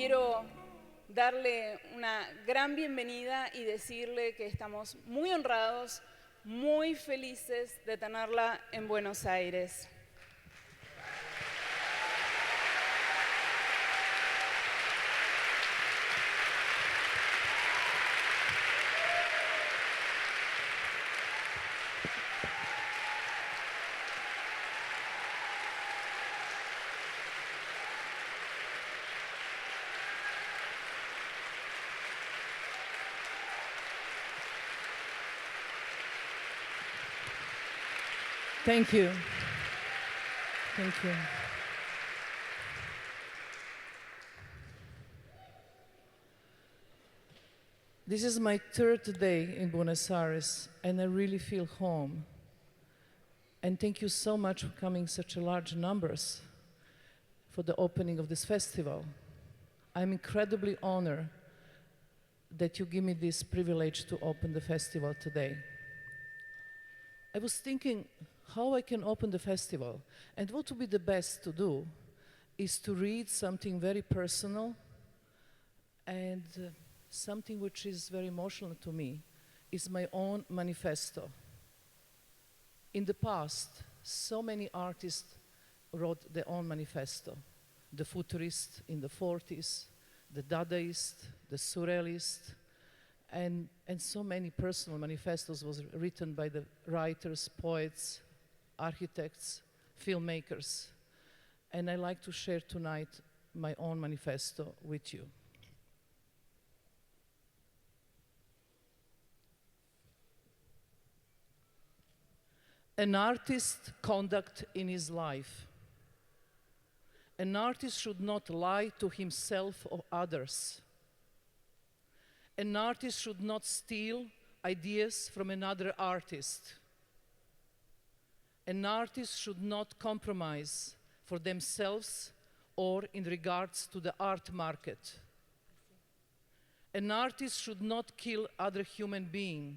quiero darle una gran bienvenida y decirle que estamos muy honrados, muy felices de tenerla en Buenos Aires. Thank you. Thank you. This is my third day in Buenos Aires, and I really feel home. And thank you so much for coming such a large numbers for the opening of this festival. I'm incredibly honored that you give me this privilege to open the festival today. I was thinking how I can open the festival, and what would be the best to do is to read something very personal and something which is very emotional to me is my own manifesto. In the past, so many artists wrote their own manifesto. The futurists in the 40s, the Dadaists, the Surrealists, and so many personal manifestos was written by the writers, poets, architects, filmmakers. And I like to share tonight my own manifesto with you. An artist's conduct in his life. An artist should not lie to himself or others. An artist should not steal ideas from another artist. An artist should not compromise for themselves or in regards to the art market. An artist should not kill other human beings.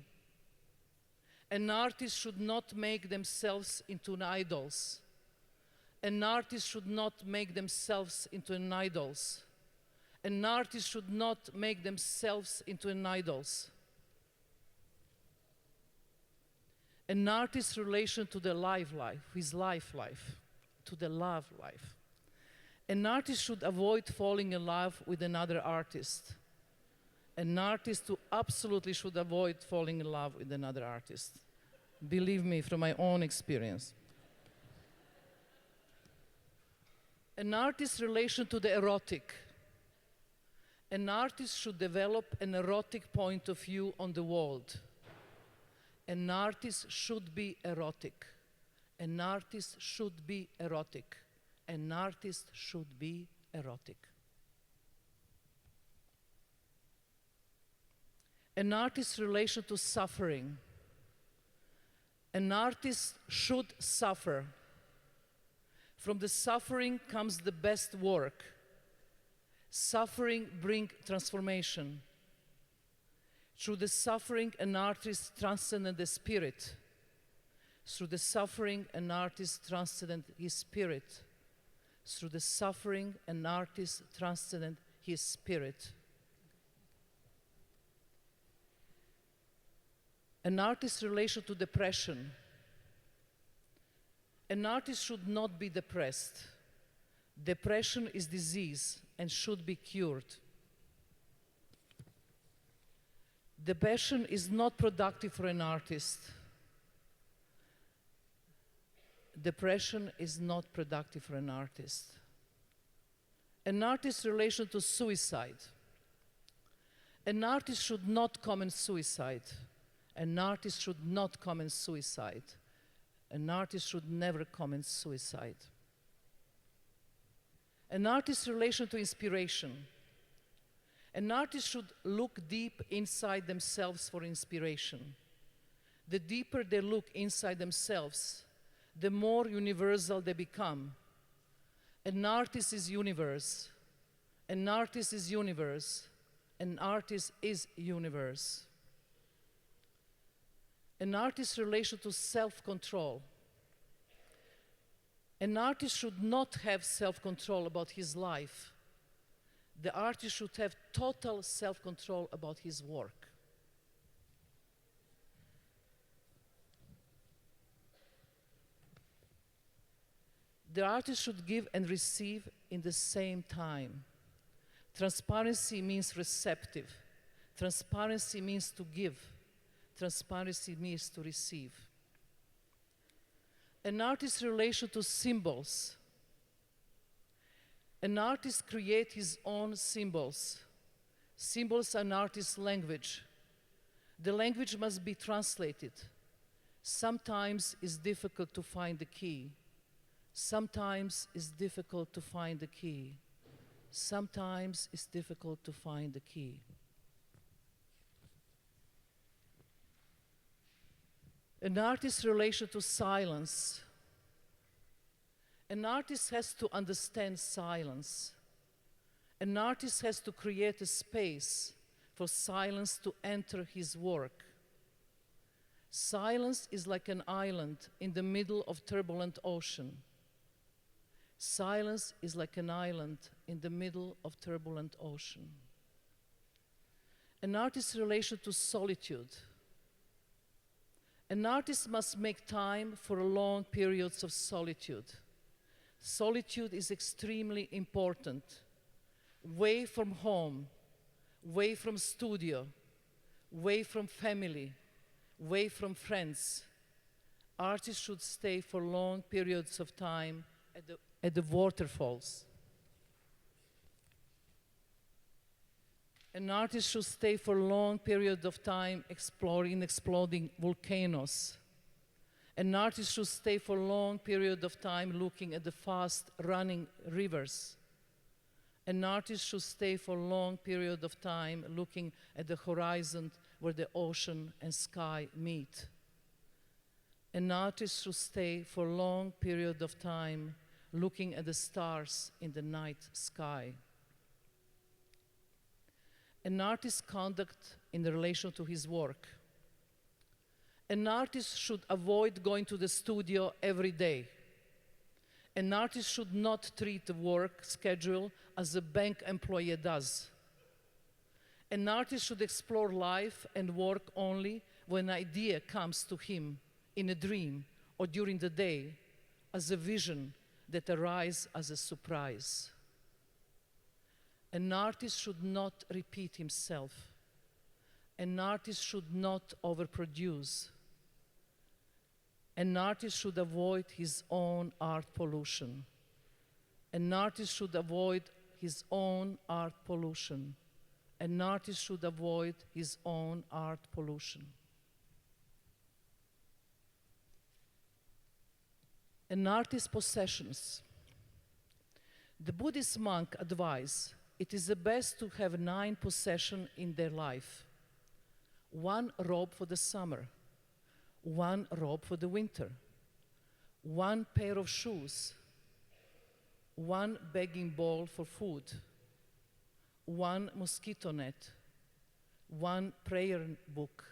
An artist should not make themselves into idols. An artist should not make themselves into an idols. An artist should not make themselves into an idols. An artist's relation to the life, his life, to the love life. An artist should avoid falling in love with another artist. An artist absolutely should avoid falling in love with another artist. Believe me, from my own experience. An artist's relation to the erotic. An artist should develop an erotic point of view on the world. An artist should be erotic. An artist should be erotic. An artist should be erotic. An artist's relation to suffering. An artist should suffer. From the suffering comes the best work. Suffering brings transformation. Through the suffering, an artist transcends the spirit. Through the suffering, an artist transcends his spirit. Through the suffering, an artist transcends his spirit. An artist's relation to depression. An artist should not be depressed. Depression is disease and should be cured. Depression is not productive for an artist. Depression is not productive for an artist. An artist's relation to suicide. An artist should not commit suicide. An artist should not commit suicide. An artist should never commit suicide. An artist's relation to inspiration. An artist should look deep inside themselves for inspiration. The deeper they look inside themselves, the more universal they become. An artist is universe. An artist is universe. An artist is universe. An artist's relation to self-control. An artist should not have self-control about his life. The artist should have total self-control about his work. The artist should give and receive in the same time. Transparency means receptive. Transparency means to give. Transparency means to receive. An artist's relation to symbols. An artist creates his own symbols. Symbols are an artist's language. The language must be translated. Sometimes it's difficult to find the key. Sometimes it's difficult to find the key. Sometimes it's difficult to find the key. An artist's relation to silence. An artist has to understand silence. An artist has to create a space for silence to enter his work. Silence is like an island in the middle of turbulent ocean. Silence is like an island in the middle of turbulent ocean. An artist's relation to solitude. An artist must make time for long periods of solitude. Solitude is extremely important. Away from home, away from studio, away from family, away from friends. Artists should stay for long periods of time at the waterfalls. An artist should stay for long periods of time exploring exploding volcanoes. An artist should stay for long periods of time looking at the fast-running rivers. An artist should stay for long periods of time looking at the horizon where the ocean and sky meet. An artist should stay for long periods of time looking at the stars in the night sky. An artist's conduct in relation to his work. An artist should avoid going to the studio every day. An artist should not treat the work schedule as a bank employee does. An artist should explore life and work only when an idea comes to him in a dream or during the day as a vision that arises as a surprise. An artist should not repeat himself. An artist should not overproduce. An artist should avoid his own art pollution. An artist should avoid his own art pollution. An artist should avoid his own art pollution. An artist's possessions. The Buddhist monk advised it is the best to have 9 possessions in their life. 1 robe for the summer, 1 robe for the winter, 1 pair of shoes, 1 begging bowl for food, 1 mosquito net, 1 prayer book,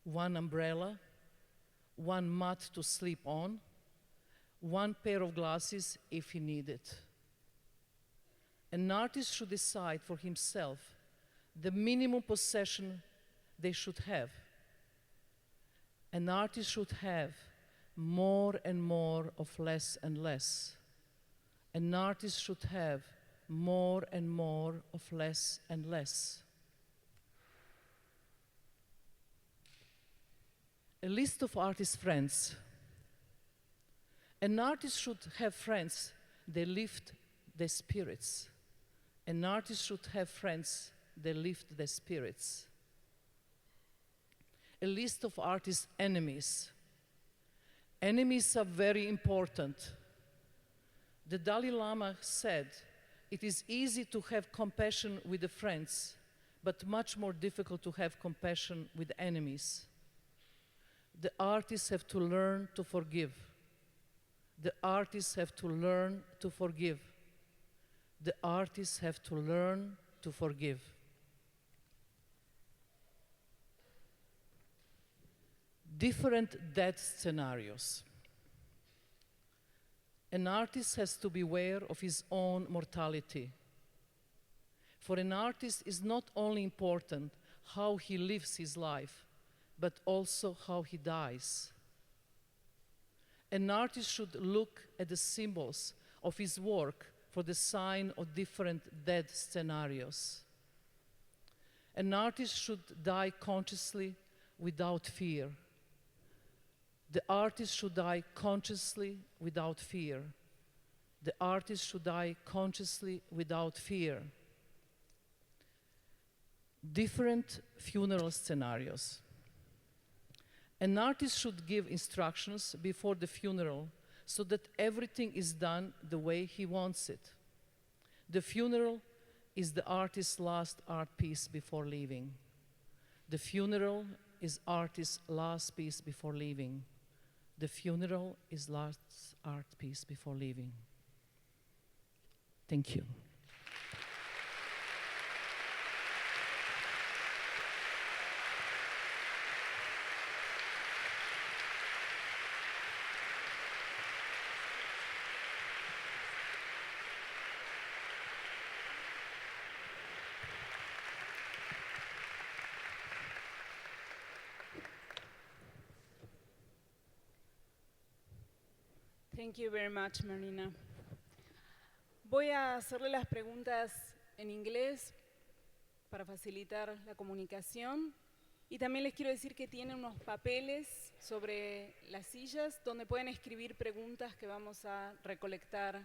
1 umbrella, 1 mat to sleep on, 1 pair of glasses if he needed. An artist should decide for himself the minimum possession they should have. An artist should have more and more of less and less. An artist should have more and more of less and less. A list of artist friends. An artist should have friends that lift their spirits. An artist should have friends that lift their spirits. A list of artists' enemies. Enemies are very important. The Dalai Lama said, it is easy to have compassion with the friends, but much more difficult to have compassion with enemies. The artists have to learn to forgive. The artists have to learn to forgive. The artists have to learn to forgive. Different death scenarios. An artist has to beware of his own mortality. For an artist, it's not only important how he lives his life, but also how he dies. An artist should look at the symbols of his work for the sign of different death scenarios. An artist should die consciously without fear. The artist should die consciously without fear. The artist should die consciously without fear. Different funeral scenarios. An artist should give instructions before the funeral so that everything is done the way he wants it. The funeral is the artist's last art piece before leaving. The funeral is artist's last piece before leaving. The funeral is last art piece before leaving. Thank you. Thank you very much, Marina. Voy a hacerle las preguntas en inglés para facilitar la comunicación. Y también les quiero decir que tienen unos papeles sobre las sillas donde pueden escribir preguntas que vamos a recolectar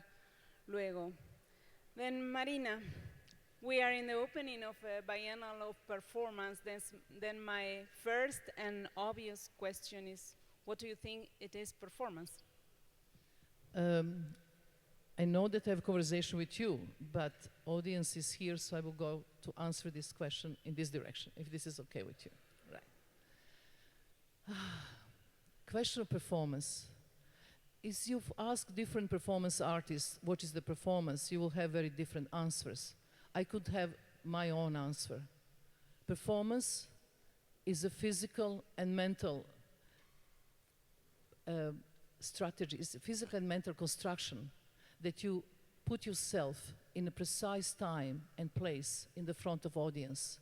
luego. Then, Marina, we are in the opening of a Bienal of Performance. Then my first and obvious question is, what do you think it is performance? I know that I have a conversation with you, but audience is here, so I will go to answer this question in this direction, if this is okay with you. Right. Question of performance. If you've asked different performance artists what is the performance, you will have very different answers. I could have my own answer. Performance is a physical and mental strategy, is a physical and mental construction that you put yourself in a precise time and place in the front of audience,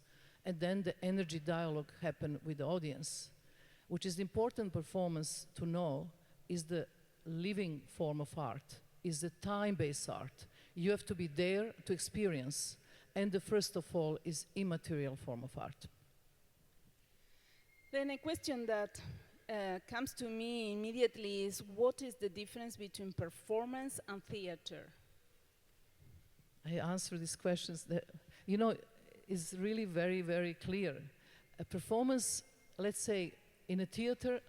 and then the energy dialogue happen with the audience, which is important performance to know is the living form of art, is the time-based art. You have to be there to experience, and the first of all is immaterial form of art. Then a question that comes to me immediately is, what is the difference between performance and theater? I answer these questions that, you know, is really very, very clear. A performance, let's say, in a theater,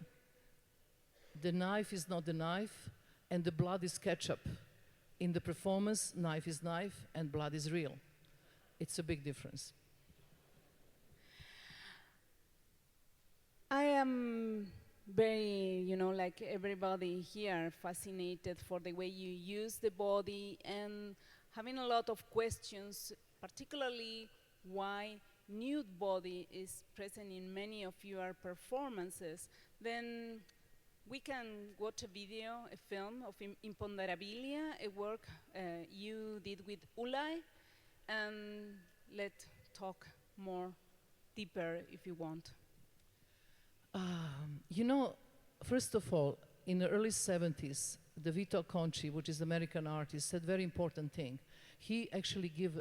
the knife is not the knife, and the blood is ketchup. In the performance, knife is knife, and blood is real. It's a big difference. I am very, like everybody here, fascinated for the way you use the body and having a lot of questions, particularly why nude body is present in many of your performances. Then we can watch a video, a film of Imponderabilia, a work you did with Ulay, and let's talk more deeper if you want. You know, first of all, in the early 70s, the Vito Conci, which is an American artist, said very important thing. He actually gave,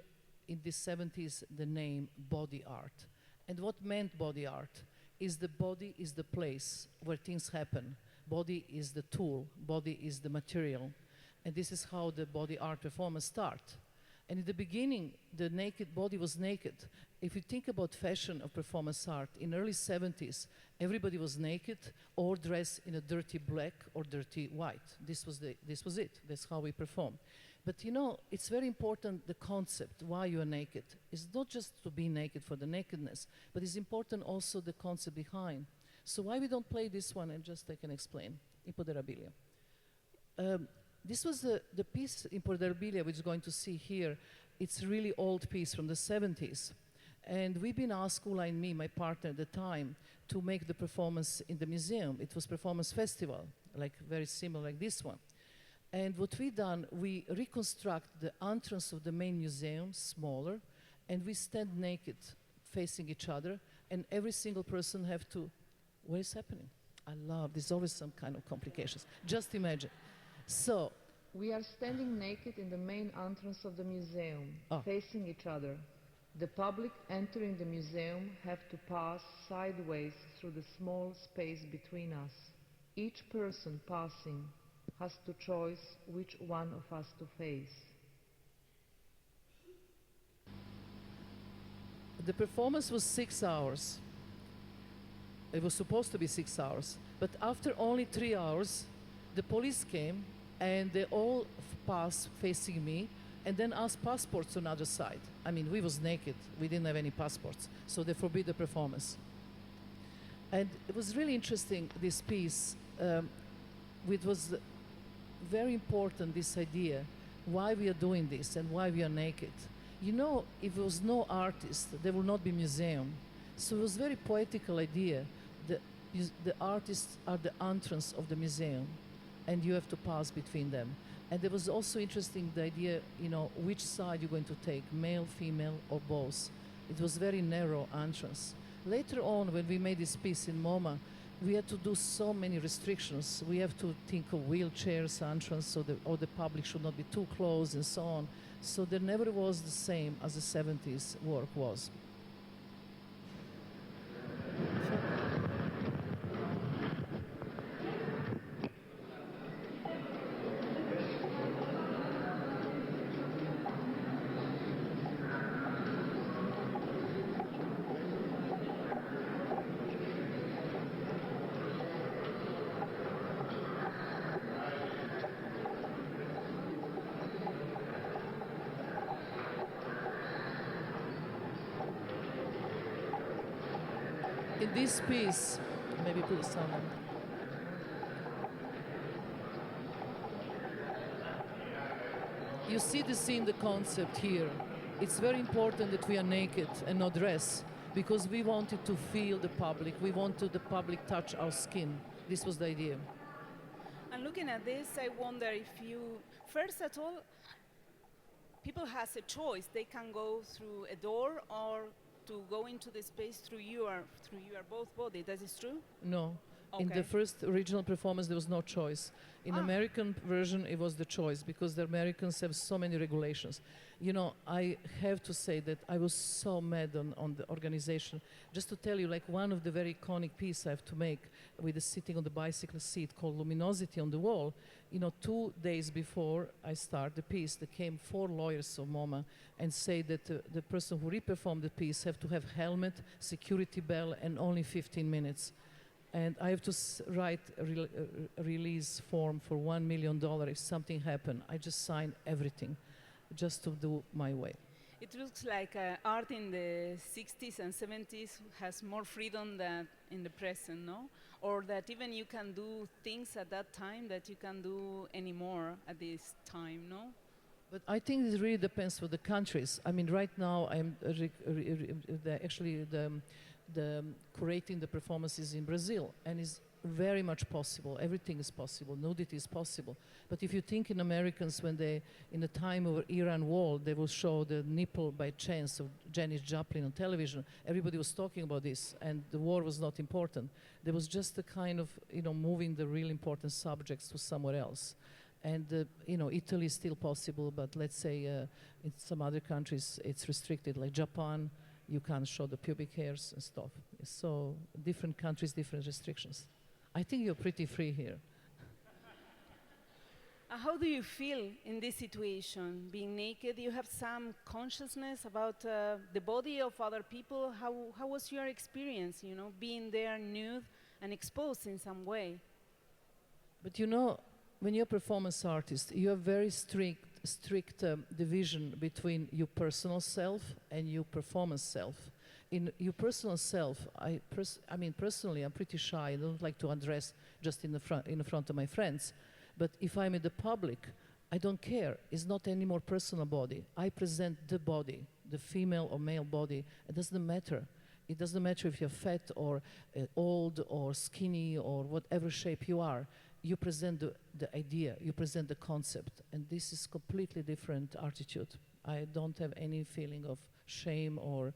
in the 70s, the name body art. And what meant body art is the body is the place where things happen. Body is the tool, body is the material. And this is how the body art performance starts. And in the beginning, the naked body was naked. If you think about fashion of performance art, in early 70s, everybody was naked or dressed in a dirty black or dirty white. This was it. That's how we perform. But you know, it's very important, the concept, why you are naked. It's not just to be naked for the nakedness, but it's important also the concept behind. So why we don't play this one, and just I can explain, Imponderabilia. This was the piece, Imponderabilia, which you're going to see here. It's a really old piece from the 70s. And we've been asked, Ulay and me, my partner at the time, to make the performance in the museum. It was performance festival, like very similar like this one. And what we done, we reconstruct the entrance of the main museum, smaller, and we stand naked, facing each other, and every single person have to, what is happening? I love, there's always some kind of complications. Just imagine. So, we are standing naked in the main entrance of the museum, facing each other. The public entering the museum have to pass sideways through the small space between us. Each person passing has to choose which one of us to face. The performance was 6 hours. It was supposed to be 6 hours, but after only 3 hours, the police came and they all passed facing me and then asked passports on the other side. I mean, we was naked, we didn't have any passports, so they forbid the performance. And it was really interesting, this piece. It was very important, this idea, why we are doing this and why we are naked. You know, if there was no artist, there would not be museum. So it was a very poetical idea. The artists are the entrance of the museum, and you have to pass between them. And there was also interesting the idea, you know, which side you're going to take, male, female, or both. It was very narrow entrance. Later on, when we made this piece in MoMA, we had to do so many restrictions. We have to think of wheelchairs entrance, so or the public should not be too close, and so on. So there never was the same as the 70s work was. In this piece, maybe put some. You see the scene, the concept here. It's very important that we are naked and not dressed, because we wanted to feel the public. We wanted the public touch our skin. This was the idea. And looking at this, I wonder if you, first of all, people has a choice. They can go through a door or to go into the space through your both body. That is true? No. Okay. In the first original performance, there was no choice. In American version, it was the choice, because the Americans have so many regulations. You know, I have to say that I was so mad on the organization. Just to tell you, like, one of the very iconic pieces I have to make with the sitting on the bicycle seat called Luminosity on the wall. You know, 2 days before I start the piece, there came 4 lawyers of MoMA and say that the person who re-performed the piece have to have helmet, security bell, and only 15 minutes. And I have to write a release form for $1 million if something happened. I just sign everything, just to do my way. It looks like art in the 60s and 70s has more freedom than in the present, no? Or that even you can do things at that time that you can do anymore at this time, no? But I think it really depends for the countries. I mean, right now I'm curating the performances in Brazil, and it's very much possible. Everything is possible. Nudity is possible. But if you think in Americans, when they, in the time of Iran wall, they will show the nipple by chance of Janis Joplin on television, everybody was talking about this, and the war was not important. There was just a kind of, you know, moving the real important subjects to somewhere else. And, you know, Italy is still possible, but let's say in some other countries it's restricted, like Japan. You can't show the pubic hairs and stuff. So different countries, different restrictions. I think you're pretty free here. How do you feel in this situation, being naked? You have some consciousness about the body of other people. How was your experience, you know, being there nude and exposed in some way? But you know, when you're a performance artist, you have very strict division between your personal self and your performance self. In your personal self, I mean, personally, I'm pretty shy. I don't like to undress just in the front of my friends. But if I'm in the public, I don't care. It's not any more personal body. I present the body, the female or male body. It doesn't matter. It doesn't matter if you're fat or old or skinny or whatever shape you are. You present the idea, you present the concept, and this is completely different attitude. I don't have any feeling of shame or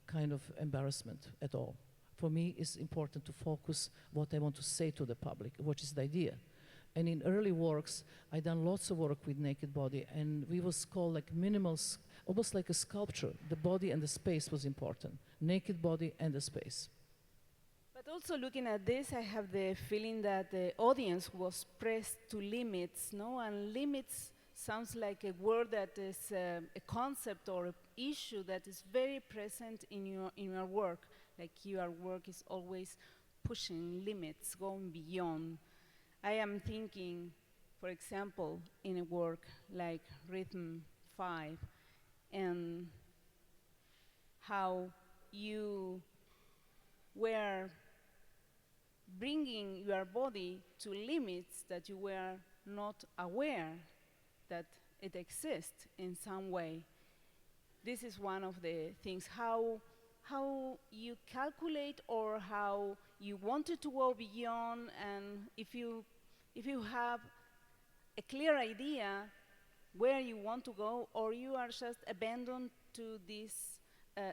kind of embarrassment at all. For me, it's important to focus what I want to say to the public, what is the idea. And in early works, I done lots of work with naked body, and we was called like minimal, almost like a sculpture. The body and the space was important. Naked body and the space. But also looking at this, I have the feeling that the audience was pressed to limits, no? And limits sounds like a word that is a concept or an issue that is very present in your work. Like your work is always pushing limits, going beyond. I am thinking, for example, in a work like Rhythm 5, and how you were bringing your body to limits that you were not aware that it exists in some way. This is one of the things, how you calculate or how you wanted to go beyond, and if you have a clear idea where you want to go, or you are just abandoned to this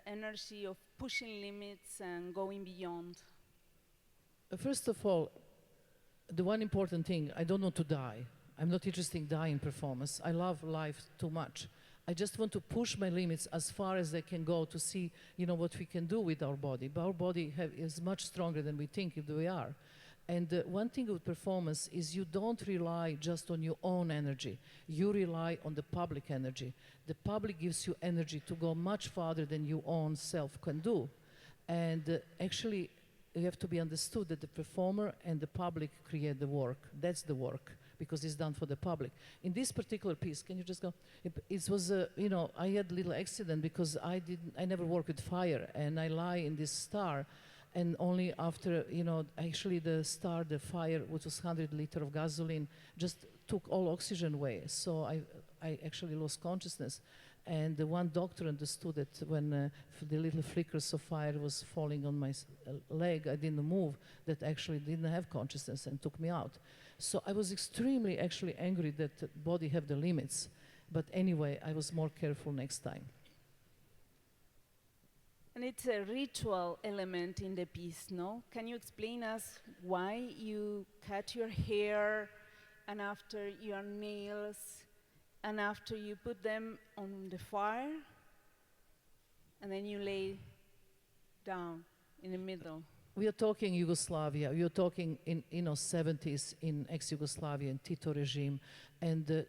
energy of pushing limits and going beyond. First of all, the one important thing, I don't want to die. I'm not interested in dying performance. I love life too much. I just want to push my limits as far as they can go to see, what we can do with our body. But our body is much stronger than we think we are. And one thing with performance is you don't rely just on your own energy. You rely on the public energy. The public gives you energy to go much farther than your own self can do. And actually, you have to be understood that the performer and the public create the work. That's the work, because it's done for the public. In this particular piece, can you just go? It was, I had a little accident because I never worked with fire, and I lie in this star, and only after, actually the fire, which was 100 liters of gasoline, just took all oxygen away. So I actually lost consciousness. And the one doctor understood that when the little flickers of fire was falling on my leg, I didn't move, that actually didn't have consciousness and took me out. So I was extremely actually angry that the body have the limits. But anyway, I was more careful next time. And it's a ritual element in the piece, no? Can you explain us why you cut your hair and after your nails and after you put them on the fire and then you lay down in the middle? We are talking Yugoslavia. We are talking in 70s in ex-Yugoslavia and Tito regime, and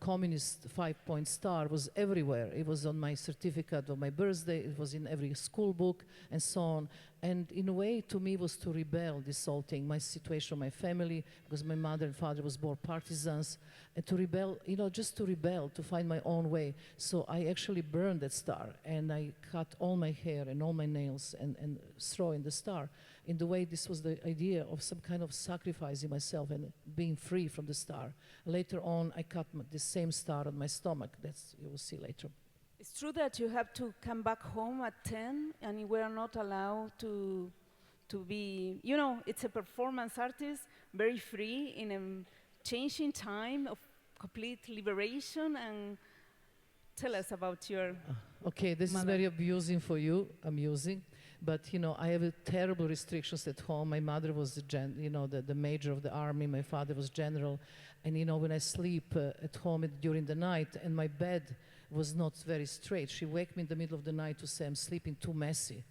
communist 5-point star was everywhere. It was on my certificate of my birthday. It was in every school book and so on. And in a way, to me, was to rebel this whole thing, my situation, my family, because my mother and father was born partisans, and to rebel, just to rebel, to find my own way. So I actually burned that star, and I cut all my hair and all my nails and throw in the star. In the way, this was the idea of some kind of sacrificing myself and being free from the star. Later on, I cut the same star on my stomach. That's, you will see later. It's true that you have to come back home at 10 and you were not allowed to be, it's a performance artist, very free in a changing time of complete liberation. And tell us about your Okay, this mother. is very abusing for you, amusing. But, I have terrible restrictions at home. My mother was the major of the army. My father was general. And, when I sleep at home during the night and my bed was not very straight, she wake me in the middle of the night to say I'm sleeping too messy.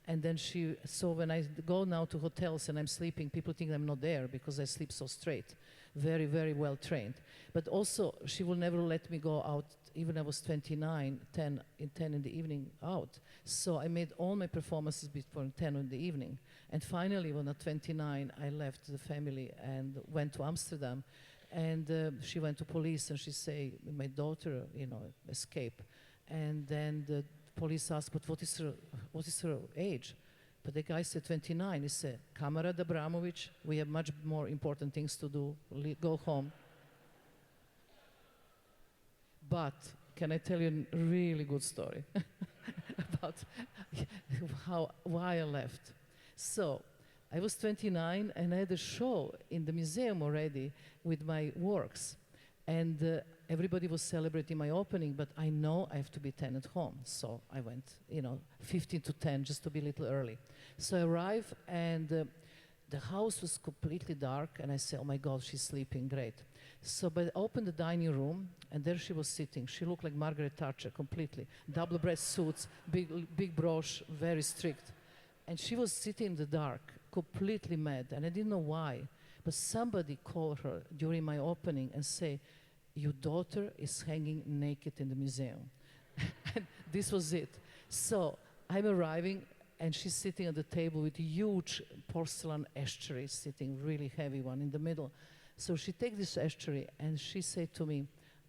And then so when I go now to hotels and I'm sleeping, people think I'm not there because I sleep so straight. Very, very well trained. But also, she will never let me go out, even I was 29, 10 in the evening out. So I made all my performances before 10 in the evening. And finally, when at 29, I left the family and went to Amsterdam. And she went to police and she say, my daughter, escaped. And then the police asked, but what is her age? But the guy said 29. He said, Marina Abramović, we have much more important things to do. Go home. But can I tell you a really good story about why I left? So I was 29 and I had a show in the museum already with my works. And everybody was celebrating my opening, but I know I have to be 10 at home. So I went, 15 to 10, just to be a little early. So I arrived, and the house was completely dark, and I said, oh my God, she's sleeping, great. So but I opened the dining room, and there she was sitting. She looked like Margaret Thatcher completely. Double-breast suits, big brooch, very strict. And she was sitting in the dark, completely mad, and I didn't know why. But somebody called her during my opening and say, your daughter is hanging naked in the museum. And this was it. So I'm arriving, and she's sitting at the table with a huge porcelain ashtray, sitting really heavy one in the middle. So she takes this ashtray, and she said to me,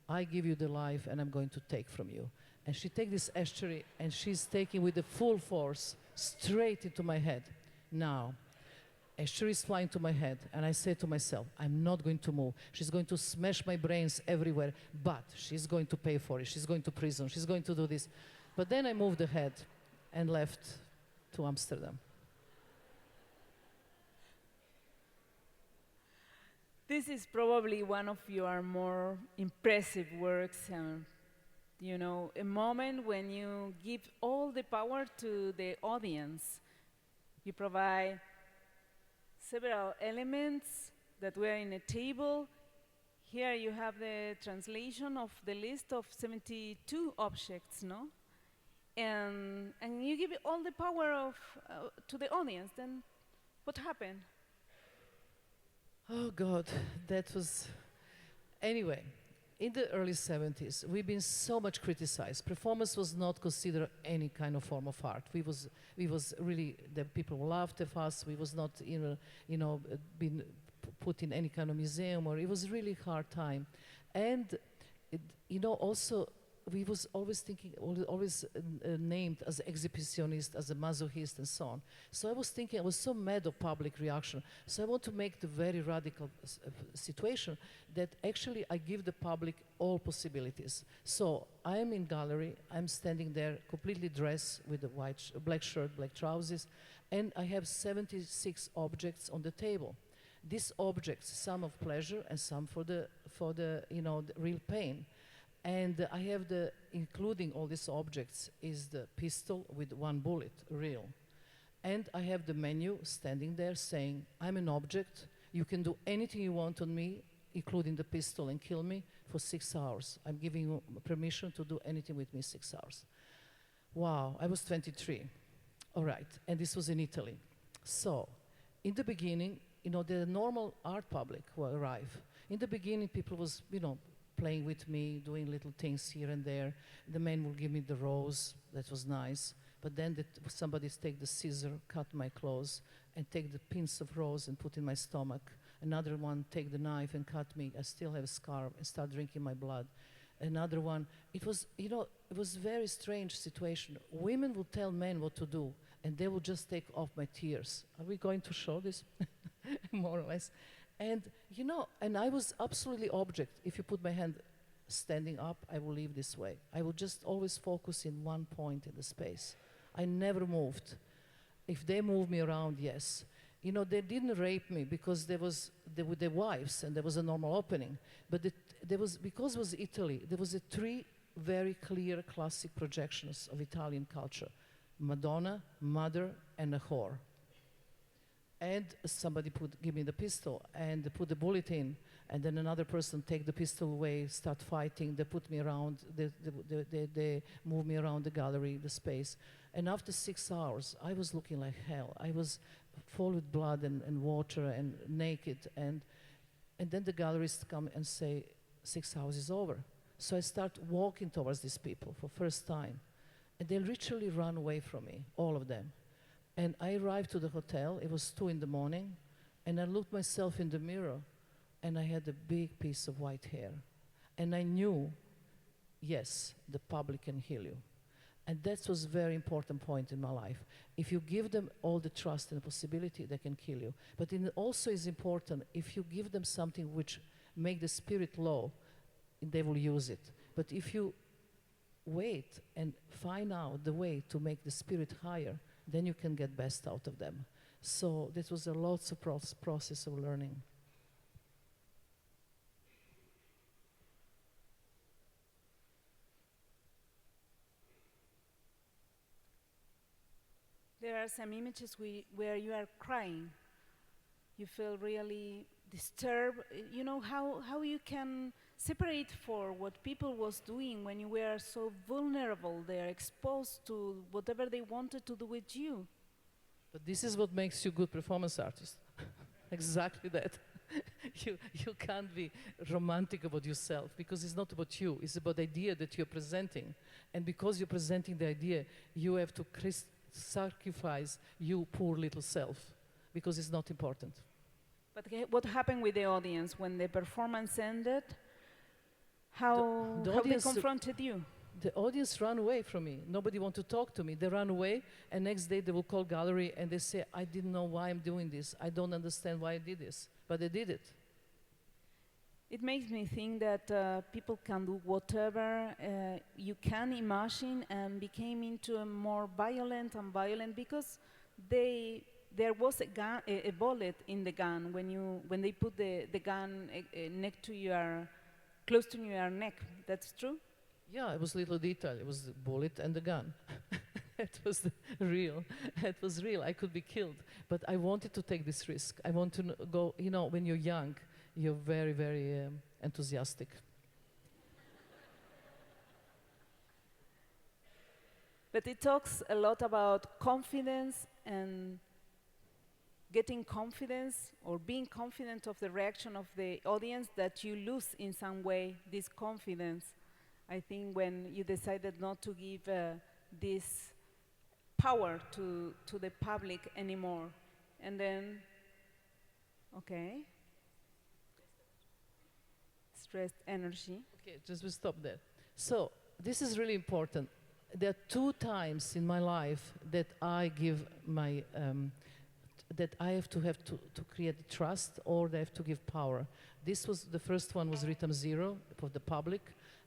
I give you the life, and I'm going to take from you. And she takes this ashtray, and she's taking with the full force straight into my head. Now, ashtray is flying to my head, and I say to myself, I'm not going to move. She's going to smash my brains everywhere, but she's going to pay for it. She's going to prison. She's going to do this. But then I moved ahead and left to Amsterdam. This is probably one of your more impressive works, a moment when you give all the power to the audience. You provide several elements that were in a table. Here you have the translation of the list of 72 objects, no? And you give all the power to the audience. Then what happened? Oh God, that was... Anyway, in the early 70s, we've been so much criticized. Performance was not considered any kind of form of art. We was really, the people laughed at us. We was not, been put in any kind of museum, or it was really hard time. And, also, we was always thinking, always named as exhibitionist, as a masochist, and so on. So I was thinking, I was so mad of public reaction. So I want to make the very radical situation that actually I give the public all possibilities. So I am in gallery, I'm standing there completely dressed with a black shirt, black trousers, and I have 76 objects on the table. These objects, some of pleasure and some for the the real pain. And I have including all these objects, is the pistol with one bullet, real. And I have the menu standing there saying, I'm an object, you can do anything you want on me, including the pistol, and kill me for 6 hours. I'm giving you permission to do anything with me 6 hours. Wow, I was 23. All right, and this was in Italy. So, in the beginning, the normal art public will arrive. In the beginning, people was, playing with me, doing little things here and there. The man will give me the rose, that was nice. But then somebody take the scissor, cut my clothes, and take the pins of rose and put in my stomach. Another one take the knife and cut me. I still have a scar and start drinking my blood. Another one, it was a very strange situation. Women will tell men what to do, and they will just take off my tears. Are we going to show this? More or less. And, and I was absolutely object. If you put my hand standing up, I will leave this way. I will just always focus in one point in the space. I never moved. If they move me around, yes. They didn't rape me because there was their wives and there was a normal opening. But because it was Italy, there was 3 very clear classic projections of Italian culture. Madonna, Mother, and a whore. And somebody give me the pistol and put the bullet in, and then another person take the pistol away, start fighting. They put me around, they move me around the gallery, the space. And after 6 hours, I was looking like hell. I was full with blood and water and naked. And then the gallerists come and say, 6 hours is over. So I start walking towards these people for first time. And they literally run away from me, all of them. And I arrived to the hotel, it was 2 in the morning, and I looked myself in the mirror, and I had a big piece of white hair. And I knew, yes, the public can heal you. And that was a very important point in my life. If you give them all the trust and the possibility, they can kill you. But it also is important, if you give them something which make the spirit low, they will use it. But if you wait and find out the way to make the spirit higher, then you can get best out of them. So this was a lots of process of learning. There are some images where you are crying. You feel really disturbed. You know how you can separate for what people was doing when you were so vulnerable. They are exposed to whatever they wanted to do with you. But this is what makes you a good performance artist. Exactly that. You can't be romantic about yourself because it's not about you. It's about the idea that you're presenting. And because you're presenting the idea, you have to sacrifice you poor little self because it's not important. But what happened with the audience when the performance ended? How they confronted you? The audience ran away from me. Nobody wanted to talk to me. They ran away, and next day they will call gallery and they say, I didn't know why I'm doing this. I don't understand why I did this, but I did it. It makes me think that people can do whatever you can imagine and became into a more violent and violent because there was a bullet in the gun when they put the gun close to your neck. That's true? Yeah, it was little detail. It was the bullet and the gun. It was real. It was real. I could be killed. But I wanted to take this risk. I want to go, you know, when you're young, you're very, very enthusiastic. But it talks a lot about confidence and getting confidence or being confident of the reaction of the audience that you lose in some way this confidence. I think when you decided not to give this power to the public anymore. And then, okay. Stressed energy. Okay, just we stop there. So, this is really important. There are 2 times in my life that I give my, that I have to create trust or I have to give power. This was, the first one was Rhythm Zero for the public,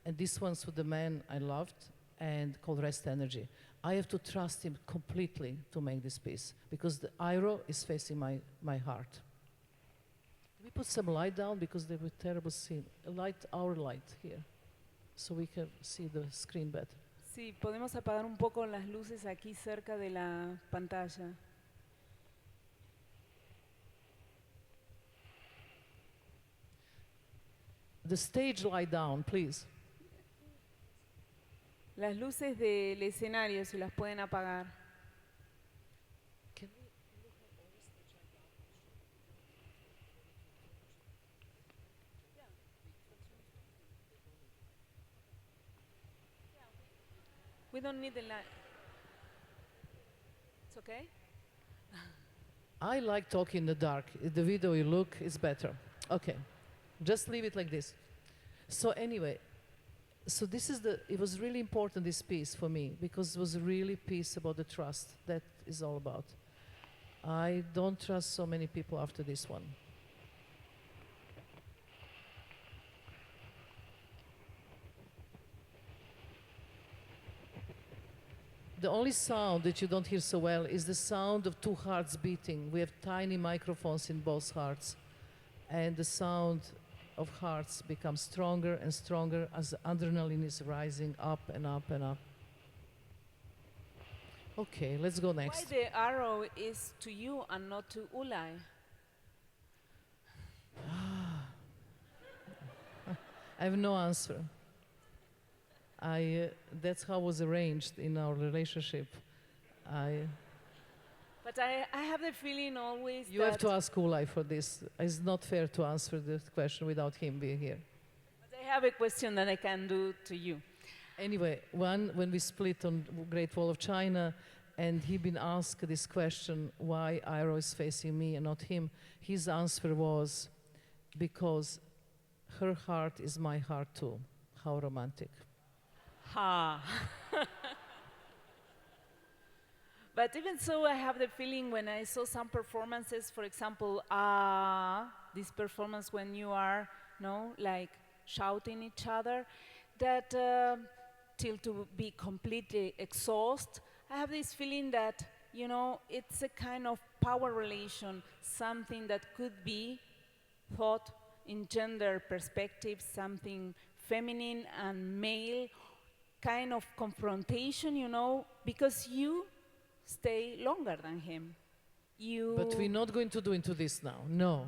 and this one's for the man I loved and called Rest Energy. I have to trust him completely to make this piece because the arrow is facing my heart. We put some light down because they were terrible scene. Our light here, so we can see the screen better. Sí, podemos apagar un poco las luces aquí cerca de la pantalla. The stage light down, please. Las luces del escenario, si las pueden apagar. We don't need the light. It's okay? I like talking in the dark. The video you look is better. Okay, just leave it like this. So anyway, so this is it was really important, this piece for me, because it was really a piece about the trust. That is all about. I don't trust so many people after this one. The only sound that you don't hear so well is the sound of 2 hearts beating. We have tiny microphones in both hearts, and the sound of hearts becomes stronger and stronger as the adrenaline is rising up and up and up. Okay, let's go next. Why the arrow is to you and not to Ulay? I have no answer. That's how it was arranged in our relationship. But I have the feeling always You have to ask Ulay for this. It's not fair to answer this question without him being here. But I have a question that I can do to you. Anyway, when we split on Great Wall of China, and he been asked this question, why Iro is facing me and not him, his answer was, because her heart is my heart too. How romantic. Ha. But even so, I have the feeling when I saw some performances, for example, this performance when you are, like shouting each other, that till to be completely exhausted, I have this feeling that, it's a kind of power relation, something that could be thought in gender perspective, something feminine and male, kind of confrontation, because you stay longer than him. But we're not going to do into this now. No,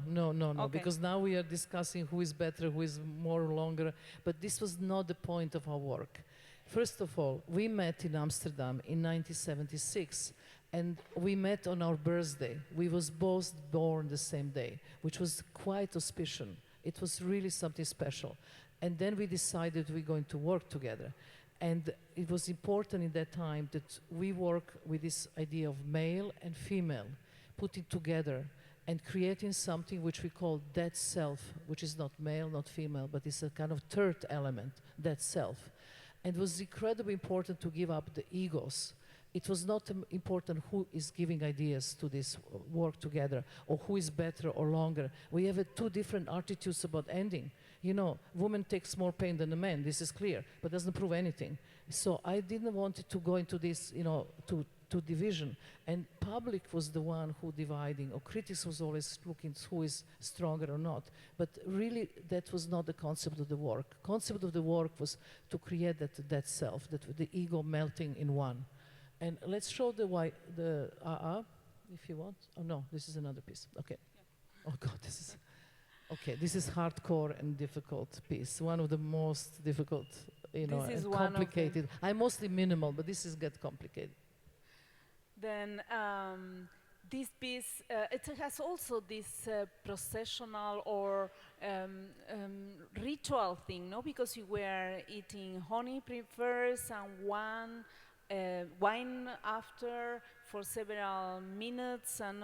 Okay. because now we are discussing who is better, who is more longer. But this was not the point of our work. First of all, we met in Amsterdam in 1976, and we met on our birthday. We was both born the same day, which was quite auspicious. It was really something special. And then we decided we're going to work together. And it was important in that time that we work with this idea of male and female, putting together and creating something which we call that self, which is not male, not female, but it's a kind of third element, that self. And it was incredibly important to give up the egos. It was not important who is giving ideas to this work together, or who is better or longer. We have two different attitudes about ending. You know, woman takes more pain than a man, this is clear, but doesn't prove anything. So I didn't want it to go into this, you know, to division. And public was the one who dividing, or critics was always looking who is stronger or not. But really, that was not the concept of the work. Concept of the work was to create that self, the ego melting in one. And let's show the if you want. Oh no, this is another piece. Okay. Yeah. Oh God, this is. Okay, this is hardcore and difficult piece. One of the most difficult, you know, and complicated. I'm mostly minimal, but this is get complicated. Then this piece, it has also this processional or ritual thing, no? Because you were eating honey first and wine after for several minutes, and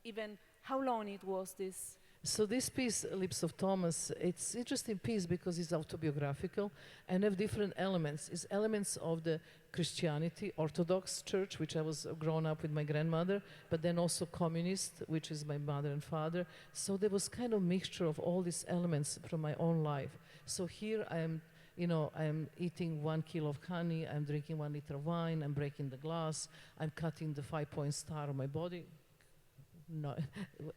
even how long it was this? So this piece, Lips of Thomas, it's interesting piece because it's autobiographical and have different elements. It's elements of the Christianity, Orthodox Church, which I was grown up with my grandmother, but then also communist, which is my mother and father. So there was kind of mixture of all these elements from my own life. So here I am, you know, I'm eating 1 kilo of honey, I'm drinking 1 liter of wine, I'm breaking the glass, I'm cutting the 5-point star on my body. No,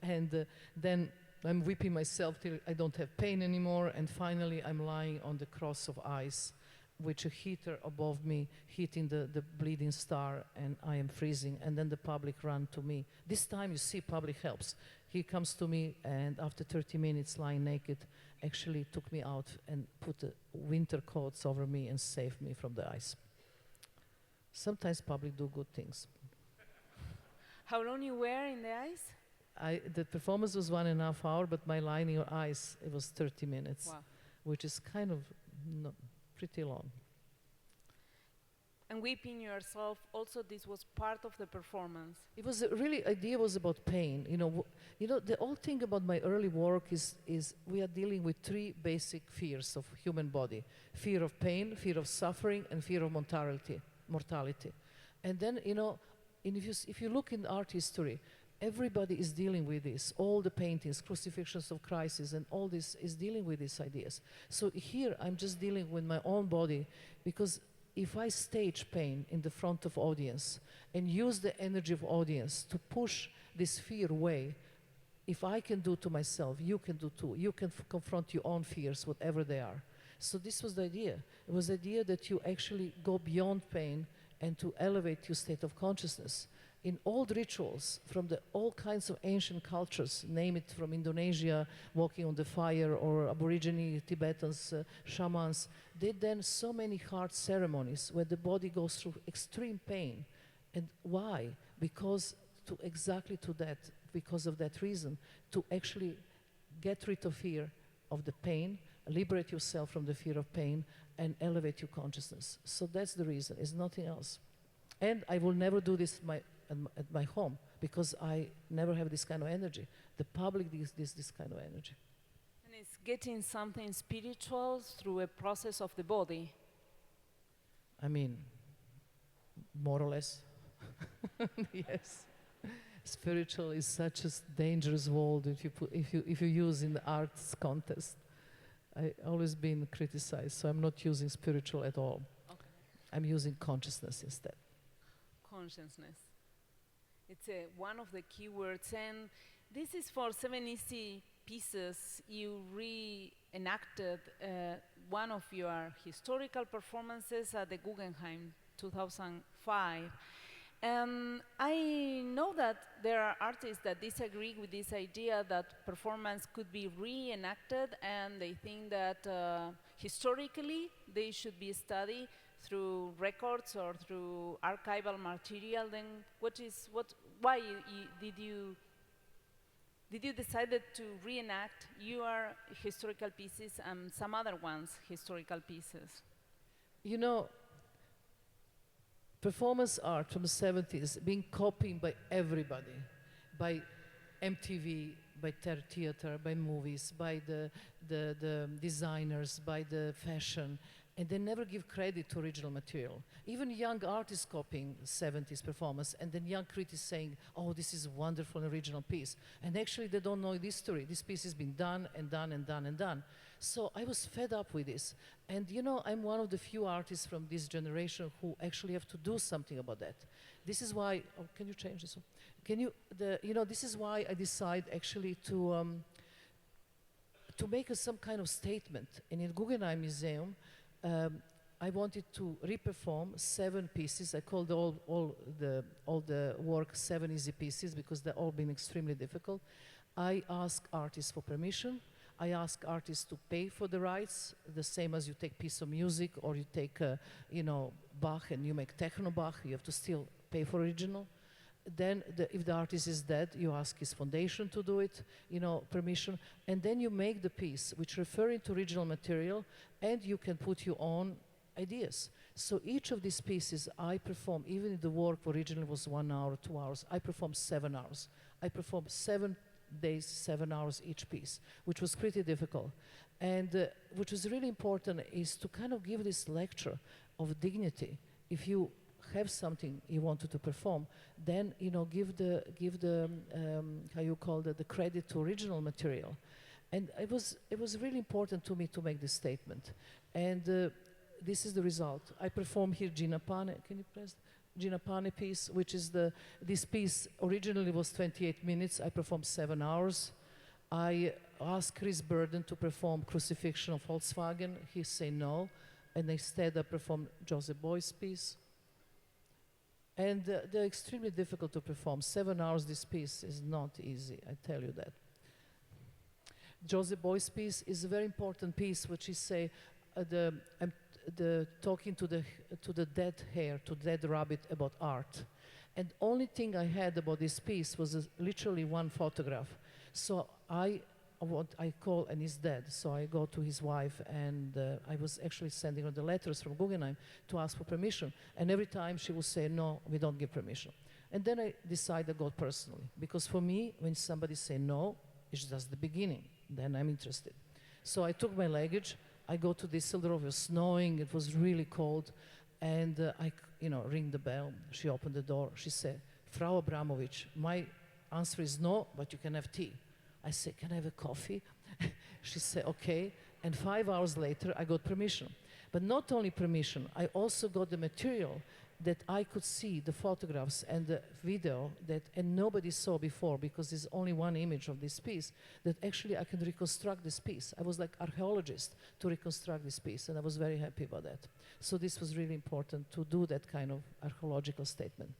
and then I'm whipping myself till I don't have pain anymore, and finally I'm lying on the cross of ice, with a heater above me, heating the bleeding star, and I am freezing, and then the public run to me. This time, you see, public helps. He comes to me, and after 30 minutes lying naked, actually took me out and put the winter coats over me and saved me from the ice. Sometimes public do good things. How long you were in the ice? The performance was 1.5 hours, but my lying on ice, it was 30 minutes, wow. Which is kind of pretty long. And whipping yourself, also this was part of the performance. It was really, idea was about pain. You know, the whole thing about my early work is we are dealing with 3 basic fears of human body: fear of pain, fear of suffering, and fear of mortality. And then, you know, if you look in art history, everybody is dealing with this. All the paintings, crucifixions of Christ, and all this is dealing with these ideas. So here I'm just dealing with my own body, because if I stage pain in the front of audience and use the energy of audience to push this fear away, if I can do to myself, you can do too. You can confront your own fears, whatever they are. So this was the idea. It was the idea that you actually go beyond pain and to elevate your state of consciousness. In old rituals from all kinds of ancient cultures, name it from Indonesia, walking on the fire, or Aborigine, Tibetans, shamans, they did so many hard ceremonies where the body goes through extreme pain. And why? Because of that reason, to actually get rid of fear of the pain, liberate yourself from the fear of pain, and elevate your consciousness. So that's the reason, it's nothing else. And I will never do this at my home, because I never have this kind of energy. The public gives this kind of energy. And it's getting something spiritual through a process of the body. I mean, more or less. Yes. Spiritual is such a dangerous word if you use in the arts contest. I always been criticized, so I'm not using spiritual at all. Okay. I'm using consciousness instead. Consciousness. It's one of the key words, and this is for 7 Easy Pieces. You reenacted one of your historical performances at the Guggenheim 2005, And I know that there are artists that disagree with this idea that performance could be reenacted, and they think that historically they should be studied through records or through archival material. Then why did you decide to reenact your historical pieces and some other ones historical pieces? You know, performance art from the 70s being copied by everybody, by MTV, by theater, by movies, by the designers, by the fashion, and they never give credit to original material. Even young artists copying 70s performance, and then young critics saying, oh, this is a wonderful original piece. And actually they don't know the history. This piece has been done and done and done and done. So I was fed up with this. And you know, I'm one of the few artists from this generation who actually have to do something about that. This is why, oh, can you change this one? Can you, this is why I decide actually to make some kind of statement. And in Guggenheim Museum, I wanted to re-perform 7 pieces. I called all the work 7 easy pieces because they've all been extremely difficult. I asked artists for permission. I ask artists to pay for the rights, the same as you take piece of music or you take, Bach and you make techno Bach, you have to still pay for original. Then if the artist is dead, you ask his foundation to do it, permission, and then you make the piece which referring to original material, and you can put your own ideas. So each of these pieces I perform, even if the work originally was 1 hour, 2 hours, I perform 7 hours. I perform 7 days, 7 hours each piece, which was pretty difficult. And which was really important is to kind of give this lecture of dignity. If you have something you wanted to perform, then give the the credit to original material. And it was really important to me to make this statement. And this is the result. I perform here Gina Pane. Can you press? Gina Pane piece, which is this piece originally was 28 minutes. I performed 7 hours. I asked Chris Burden to perform Crucifixion of Volkswagen. He said no, and instead I performed Joseph Beuys' piece. And they're extremely difficult to perform. 7 hours this piece is not easy, I tell you that. Joseph Beuys' piece is a very important piece, which is talking to the dead hare, to dead rabbit about art. And only thing I had about this piece was literally 1 photograph. So I call, and he's dead. So I go to his wife, and I was actually sending her the letters from Guggenheim to ask for permission. And every time she would say, no, we don't give permission. And then I decided to go personally. Because for me, when somebody say no, it's just the beginning. Then I'm interested. So I took my luggage. I go to Düsseldorf, it was snowing, it was really cold. And I ring the bell. She opened the door. She said, Frau Abramović, my answer is no, but you can have tea. I said, can I have a coffee? She said, okay. And 5 hours later, I got permission. But not only permission, I also got the material that I could see, the photographs and the video and nobody saw before, because there's only 1 image of this piece, that actually I can reconstruct this piece. I was like archaeologist to reconstruct this piece, and I was very happy about that. So this was really important to do that kind of archaeological statement.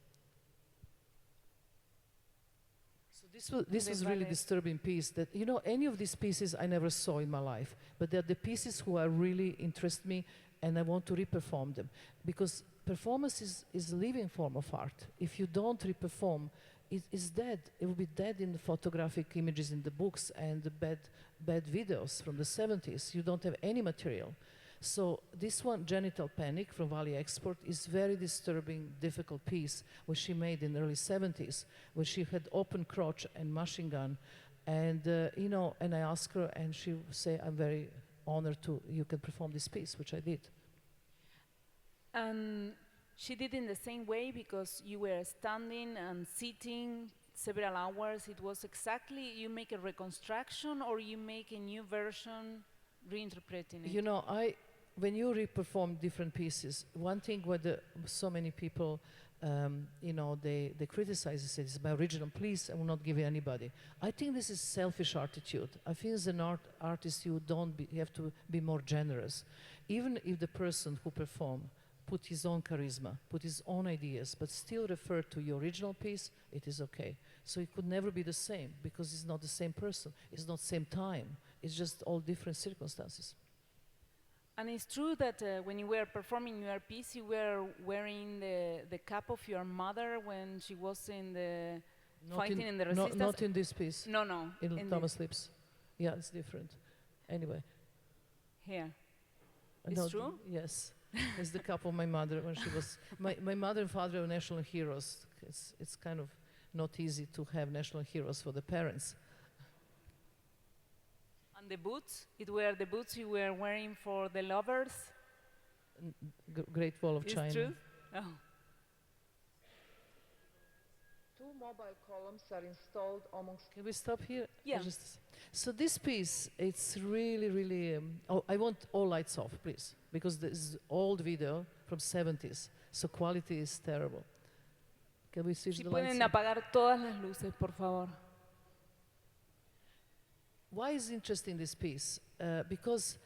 This was really disturbing piece that, any of these pieces I never saw in my life, but they're the pieces who are really interest me, and I want to re-perform them. Because performance is a living form of art. If you don't re-perform, it's dead. It will be dead in the photographic images in the books and the bad videos from the 70s. You don't have any material. So this one, Genital Panic from Valley Export, is very disturbing, difficult piece which she made in the early 70s, where she had open crotch and machine gun. And, and I asked her, and she said, I'm very honored you can perform this piece, which I did. And she did in the same way because you were standing and sitting several hours. It was exactly, you make a reconstruction or you make a new version, reinterpreting it? When you re-perform different pieces, one thing where so many people, they criticize and say, this is my original, please, I will not give it anybody. I think this is selfish attitude. I think as an artist, you have to be more generous. Even if the person who performed put his own charisma, put his own ideas, but still refer to your original piece, it is okay. So it could never be the same, because it's not the same person, it's not same time, it's just all different circumstances. And it's true that when you were performing your piece, you were wearing the cap of your mother when she was in the fighting in the resistance? Not in this piece. No, no. In Thomas Lips. Yeah, it's different. Anyway. Here. It's true? Yes. It's the cap of my mother when she was... My mother and father were national heroes. It's kind of not easy to have national heroes for the parents. And the boots? It were the boots you were wearing for the lovers? Great Wall of China. It's true? Oh. 2 mobile columns are installed amongst... Can we stop here? Yeah. So this piece, it's really, really... I want all lights off, please, because this is old video from 70s, so quality is terrible. Can we switch Si the lights? pueden apagar todas las luces, por favor. Why is interesting this piece? Because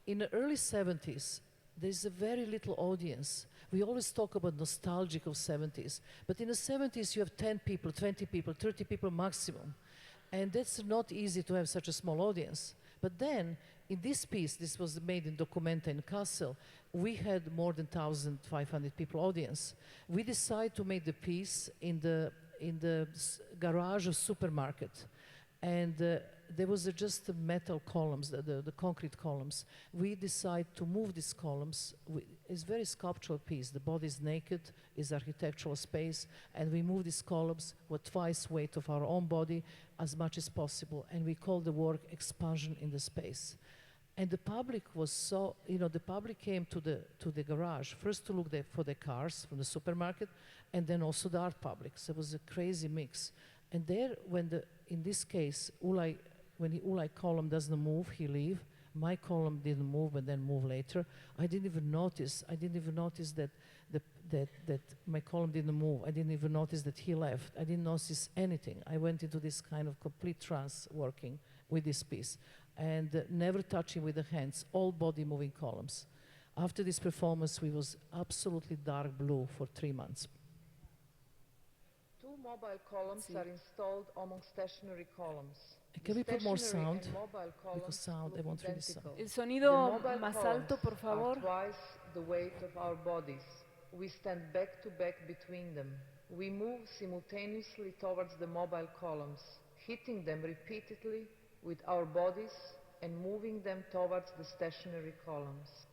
in the early 70s, there's a very little audience. We always talk about nostalgic of 70s, but in the 70s you have 10 people, 20 people, 30 people maximum. And that's not easy to have such a small audience. But then, in this piece, this was made in Documenta in Kassel, we had more than 1,500 people audience. We decided to make the piece in the garage of supermarket. And there was just the metal columns, the concrete columns. We decided to move these columns. It's a very sculptural piece. The body is naked, is architectural space, and we move these columns with twice weight of our own body as much as possible. And we call the work expansion in the space. And the public was so, the public came to the garage, first to look for the cars from the supermarket, and then also the art public. So it was a crazy mix. And there, in this case, when the Ulay column doesn't move, he leave. My column didn't move, but then move later. I didn't even notice that my column didn't move. I didn't even notice that he left. I didn't notice anything. I went into this kind of complete trance working with this piece. And never touching with the hands, all body moving columns. After this performance, we was absolutely dark blue for 3 months. 2 mobile columns are installed among stationary columns. Can we put more sound? Because sound, I want really sound. El sonido más alto, por favor. Twice the weight of our bodies. We stand back to back between them. We move simultaneously towards the mobile columns, hitting them repeatedly with our bodies and moving them towards the stationary columns.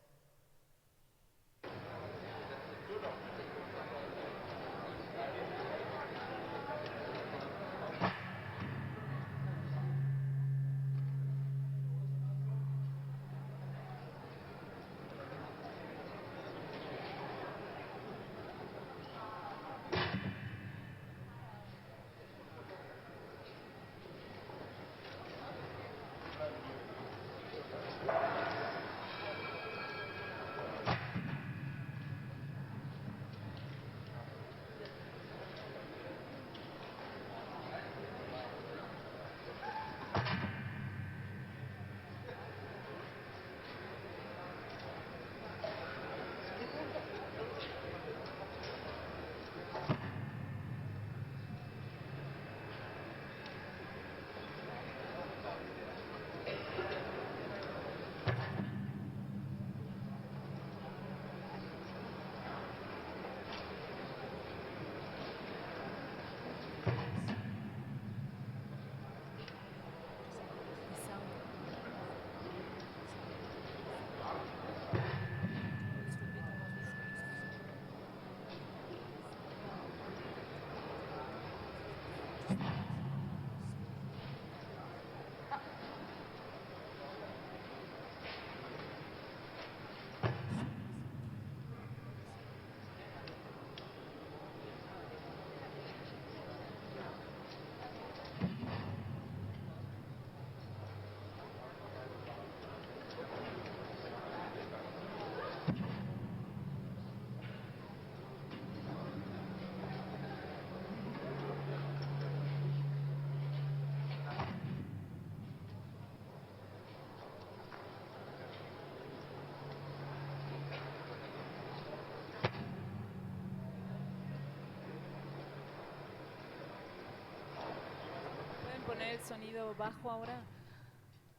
el sonido bajo ahora?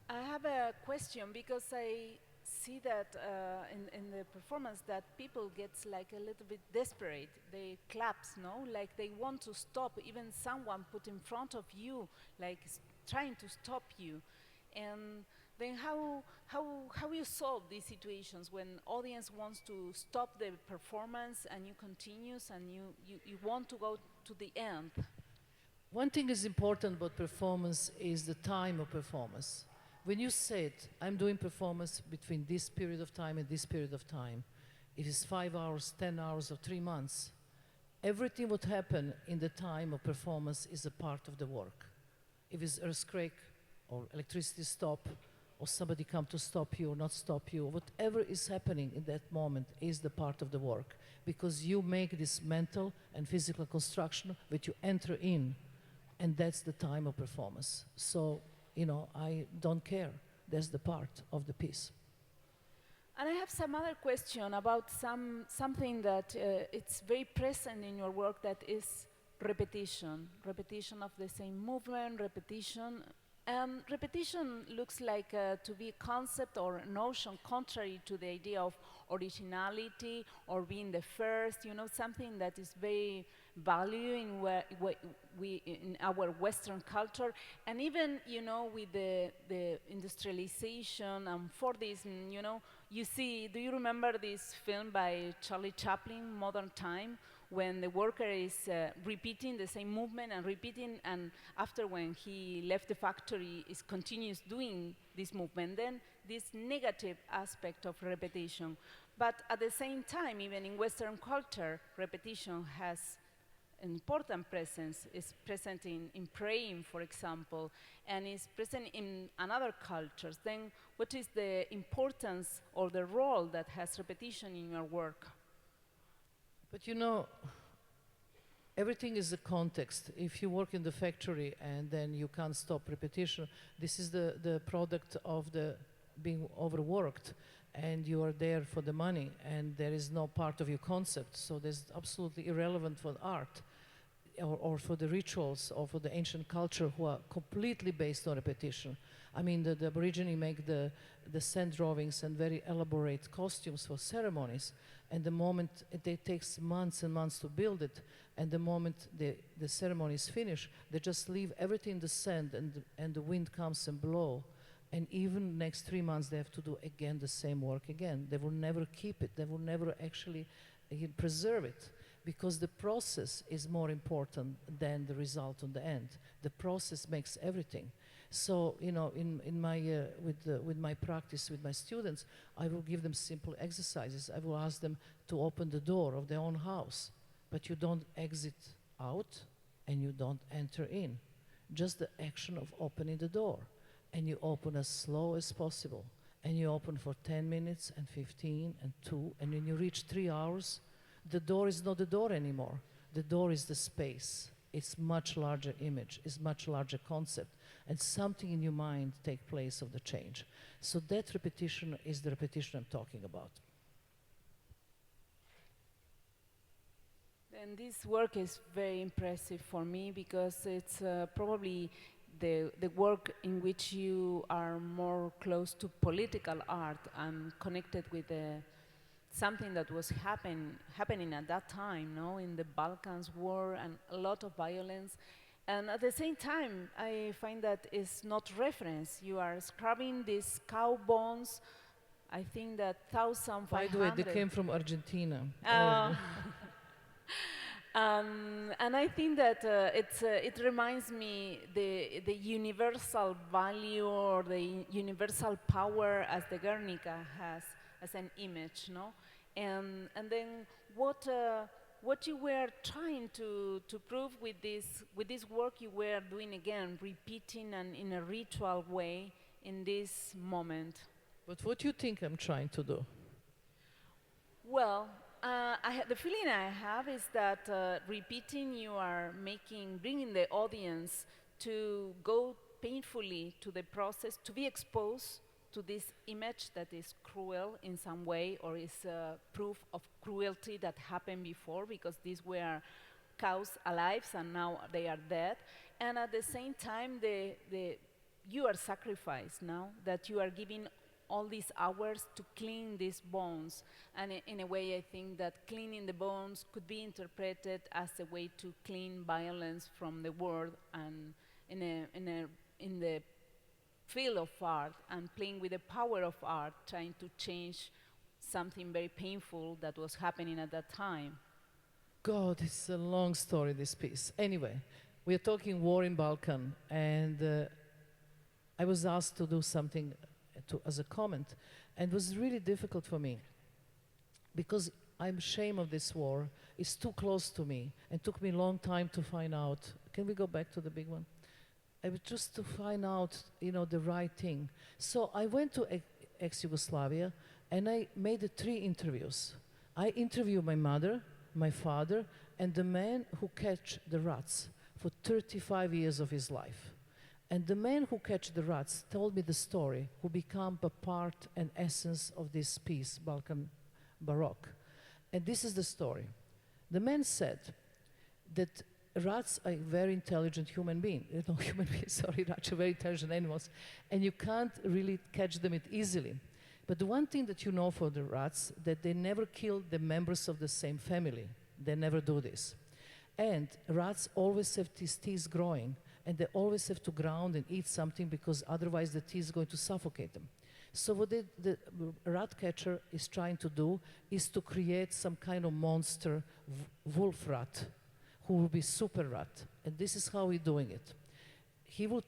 I have a question because I see that in the performance that people get like a little bit desperate. They claps, no? Like they want to stop. Even someone put in front of you, like trying to stop you. And then how you solve these situations when audience wants to stop the performance and you continues and you want to go to the end? One thing is important about performance is the time of performance. When you said, I'm doing performance between this period of time and this period of time, it is 5 hours, 10 hours, or 3 months, everything what happen in the time of performance is a part of the work. If it's earthquake, or electricity stop, or somebody come to stop you or not stop you, whatever is happening in that moment is the part of the work, because you make this mental and physical construction that you enter in, and that's the time of performance. So, you know, I don't care. That's the part of the piece. And I have some other question about something that it's very present in your work, that is repetition. Repetition of the same movement, repetition. And repetition looks like to be a concept or a notion contrary to the idea of originality or being the first, you know, something that is very valued in our Western culture. And even, you know, with the industrialization and Fordism, you know, you see, do you remember this film by Charlie Chaplin, Modern Time? When the worker is repeating the same movement and repeating, and after when he left the factory is continues doing this movement, then this negative aspect of repetition. But at the same time, even in Western culture, repetition has an important presence. It's present in praying, for example, and is present in another cultures. Then what is the importance or the role that has repetition in your work? But you know, everything is a context. If you work in the factory and then you can't stop repetition, this is the product of the being overworked, and you are there for the money, and there is no part of your concept. So there's absolutely irrelevant for art or for the rituals or for the ancient culture who are completely based on repetition. I mean, the Aborigine make the sand drawings and very elaborate costumes for ceremonies, and the moment it takes months and months to build it, and the moment the ceremony is finished, they just leave everything in the sand, and the wind comes and blow. And even next 3 months, they have to do again the same work again. They will never keep it. They will never actually preserve it, because the process is more important than the result on the end. The process makes everything. So, you know, in my with my practice with my students, I will give them simple exercises. I will ask them to open the door of their own house, but you don't exit out and you don't enter in. Just the action of opening the door, and you open as slow as possible, and you open for 10 minutes and 15 and 2, and when you reach 3 hours, the door is not the door anymore. The door is the space. It's much larger image, it's much larger concept, and something in your mind take place of the change. So that repetition is the repetition I'm talking about. And this work is very impressive for me, because it's probably the work in which you are more close to political art and connected with something that was happening at that time, no, in the Balkans war, and a lot of violence. And at the same time, I find that it's not reference. You are scrubbing these cow bones. I think that 1,500. By the way, they came from Argentina. And I think that it reminds me the universal value or the universal power as the Guernica has as an image, no? And then what you were trying to prove with this work you were doing again, repeating and in a ritual way in this moment. But what do you think I'm trying to do? Well, the feeling I have is that repeating, you are bringing the audience to go painfully to the process, to be exposed to this image that is cruel in some way, or is proof of cruelty that happened before, because these were cows alive, and now they are dead. And at the same time, you are sacrificed now, that you are giving all these hours to clean these bones. And in a way, I think that cleaning the bones could be interpreted as a way to clean violence from the world, and in the field of art, and playing with the power of art, trying to change something very painful that was happening at that time. God, it's a long story, this piece. Anyway, we are talking war in Balkan, and I was asked to do something as a comment, and it was really difficult for me because I'm ashamed of this war. It's too close to me, and took me a long time to find out. Can we go back to the big one? I was just to find out, the right thing. So I went to ex-Yugoslavia, and I made 3 interviews. I interviewed my mother, my father, and the man who catch the rats for 35 years of his life. And the man who catch the rats told me the story, who became a part and essence of this piece, Balkan Baroque. And this is the story. The man said that rats are very intelligent human beings. Rats are very intelligent animals. And you can't really catch them easily. But the one thing that you know for the rats, that they never kill the members of the same family. They never do this. And rats always have these teeth growing, and they always have to ground and eat something, because otherwise the teeth is going to suffocate them. So what the rat catcher is trying to do is to create some kind of monster wolf rat, who will be super rat. And this is how he's doing it. He will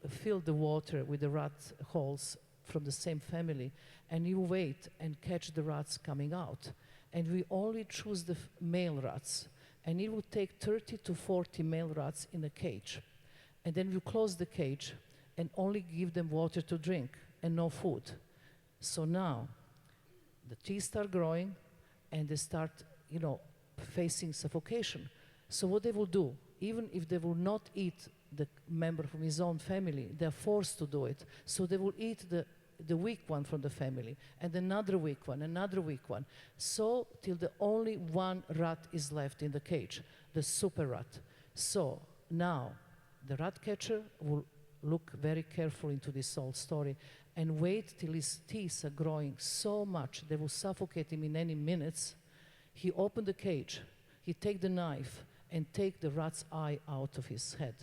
fill the water with the rat holes from the same family, and you wait and catch the rats coming out. And we only choose the male rats. And it would take 30 to 40 male rats in a cage. And then you close the cage and only give them water to drink and no food. So now the teeth start growing, and they start, facing suffocation. So what they will do, even if they will not eat the member from his own family, they're forced to do it. So they will eat the weak one from the family, and another weak one, so till the only one rat is left in the cage, the super rat. So now the rat catcher will look very carefully into this whole story and wait till his teeth are growing so much they will suffocate him in any minutes. He opened the cage, he take the knife and take the rat's eye out of his head,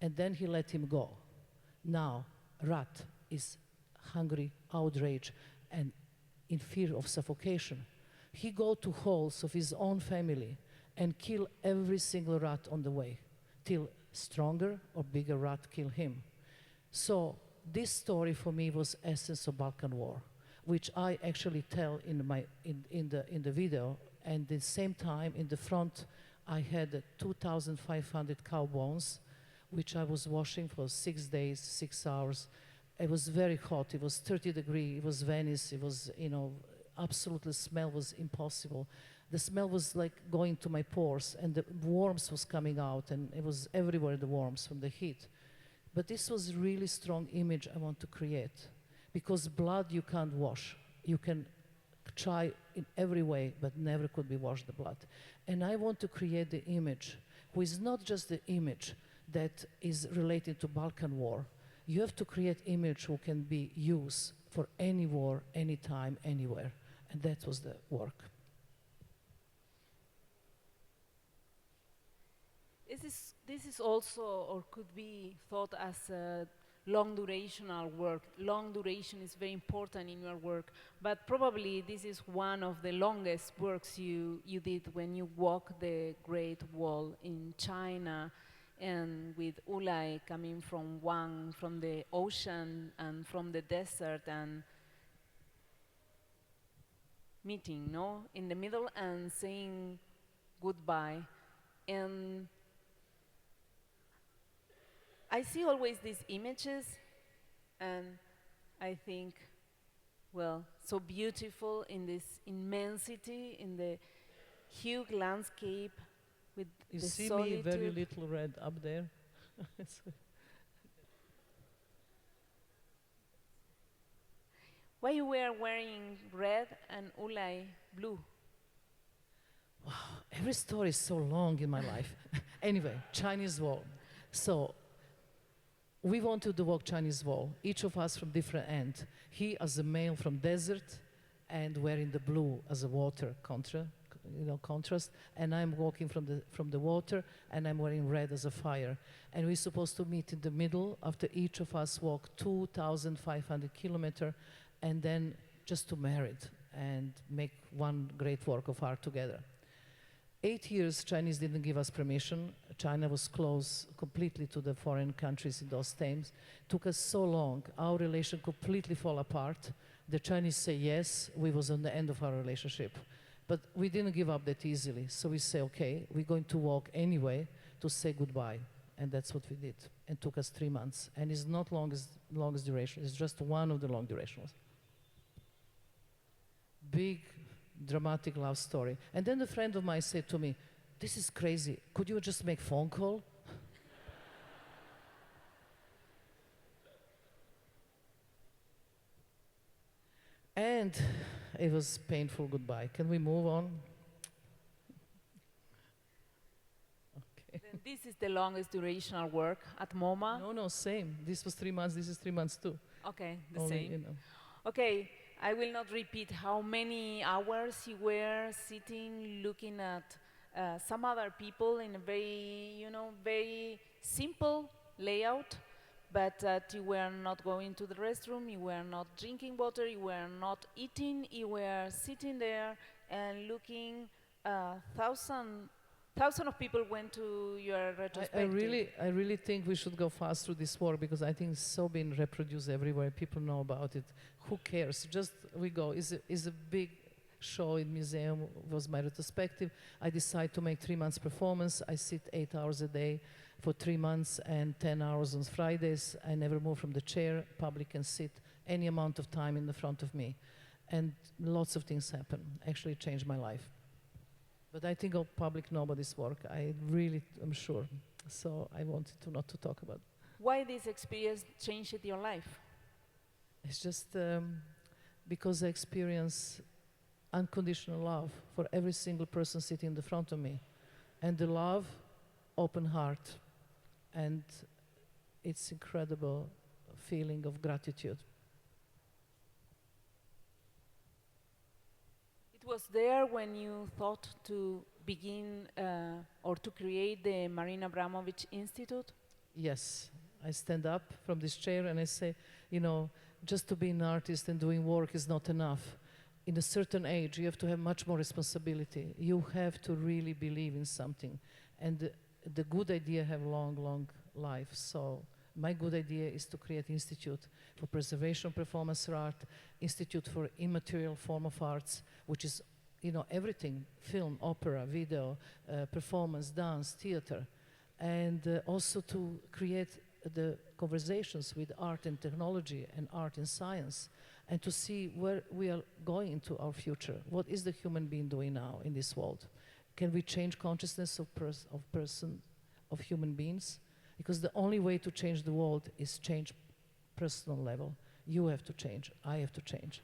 and then he let him go. Now rat is hungry, outraged, and in fear of suffocation. He go to holes of his own family and kill every single rat on the way, till stronger or bigger rat kill him. So this story for me was essence of Balkan War, which I actually tell in the video. And at the same time, in the front, I had 2,500 cow bones, which I was washing for 6 days, 6 hours. It was very hot. It was 30 degrees. It was Venice. It was, absolutely smell was impossible. The smell was like going to my pores, and the worms was coming out, and it was everywhere, the worms from the heat. But this was really strong image I want to create, because blood you can't wash. You can try in every way, but never could be washed the blood. And I want to create the image, who is not just the image that is related to Balkan War. You have to create image who can be used for any war, anytime, anywhere. And that was the work. This is also, or could be thought as a long durational work. Long duration is very important in your work, but probably this is one of the longest works you did when you walked the Great Wall in China, and with Ulay coming from the ocean and from the desert, and meeting, in the middle and saying goodbye. And I see always these images, and I think, well, so beautiful in this immensity, in the huge landscape with you the see solitude. me very little red up there. Why you were wearing red and Ulay blue? Wow, Every story is so long in my life. Anyway, Chinese wall. So we wanted to walk Chinese wall, each of us from different end. He as a male from desert and wearing the blue as a water contrast, and I'm walking from the water and I'm wearing red as a fire. And we're supposed to meet in the middle after each of us walk 2,500 kilometers and then just to marry it and make one great work of art together. 8 years, Chinese didn't give us permission. China was closed completely to the foreign countries in those times. Took us so long. Our relation completely fall apart. The Chinese say yes. We was on the end of our relationship. But we didn't give up that easily. So we say, okay, we're going to walk anyway to say goodbye. And that's what we did. And took us 3 months. And it's not longest duration. It's just one of the long durations. Big, dramatic love story. And then a friend of mine said to me, this is crazy. Could you just make phone call? And it was painful goodbye. Can we move on? Okay. Then this is the longest durational work at MoMA? No, same. This was 3 months, this is 3 months too. Okay, the Only, same. you know. Okay, I will not repeat how many hours you were sitting looking at some other people in a very, very simple layout, but that you were not going to the restroom, you were not drinking water, you were not eating, you were sitting there and looking. Thousands of people went to your retrospective. I really think we should go fast through this work because I think it's so being reproduced everywhere. People know about it. Who cares? Just we go. It's a big show in museum. Was my retrospective. I decided to make 3 months performance. I sit 8 hours a day for 3 months and 10 hours on Fridays. I never move from the chair. Public can sit any amount of time in the front of me. And lots of things happen. Actually changed my life. But I think all public know about this work. I really am sure. So I wanted to not to talk about it. Why this experience changed your life? It's just because I experience unconditional love for every single person sitting in the front of me. And the love, open heart. And it's incredible feeling of gratitude. It was there when you thought to begin or to create the Marina Abramović Institute? Yes. I stand up from this chair and I say, just to be an artist and doing work is not enough. In a certain age, you have to have much more responsibility. You have to really believe in something. And the good idea have long life. So my good idea is to create institute for preservation of performance art, institute for immaterial form of arts, which is, everything, film, opera, video, performance, dance, theater. And also to create the conversations with art and technology and art and science, and to see where we are going into our future. What is the human being doing now in this world? Can we change consciousness of human beings? Because the only way to change the world is change personal level. You have to change, I have to change.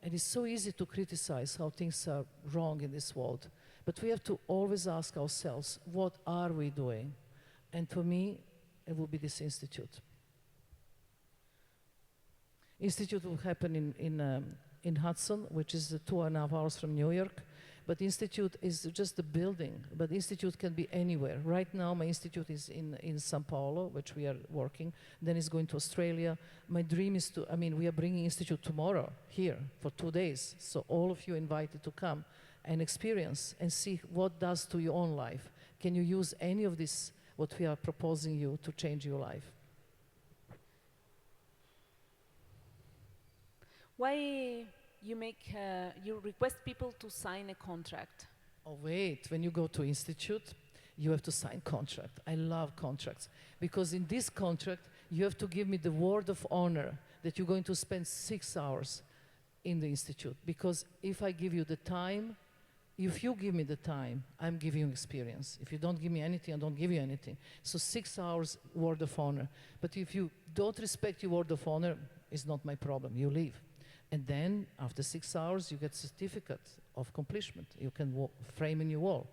And it's so easy to criticize how things are wrong in this world. But we have to always ask ourselves, what are we doing? And for me, it will be this institute. Institute will happen in Hudson, which is 2.5 hours from New York. But institute is just a building, but institute can be anywhere. Right now, my institute is in São Paulo, which we are working. Then it's going to Australia. My dream is we are bringing institute tomorrow here for 2 days. So all of you invited to come and experience and see what does to your own life. Can you use any of this, what we are proposing you, to change your life? Why you request people to sign a contract? Oh wait, when you go to institute, you have to sign contract. I love contracts because in this contract, you have to give me the word of honor that you're going to spend 6 hours in the institute. Because if I give you the time, if you give me the time, I'm giving you experience. If you don't give me anything, I don't give you anything. So 6 hours word of honor. But if you don't respect your word of honor, it's not my problem, you leave. And then after 6 hours, you get certificate of accomplishment. You can frame in your wall.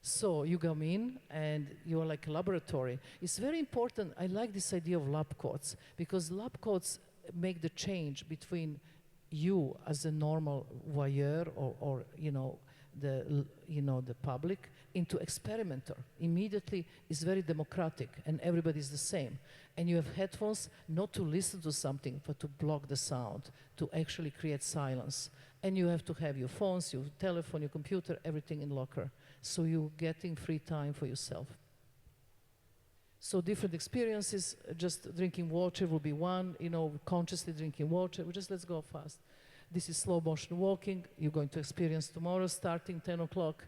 So you come in and you're like a laboratory. It's very important. I like this idea of lab coats because lab coats make the change between you as a normal voyeur or the public into experimenter. Immediately it's very democratic and everybody's the same. And you have headphones not to listen to something but to block the sound, to actually create silence. And you have to have your phones, your telephone, your computer, everything in locker. So you're getting free time for yourself. So different experiences, just drinking water will be one, consciously drinking water. Let's go fast. This is slow motion walking. You're going to experience tomorrow, starting 10 o'clock,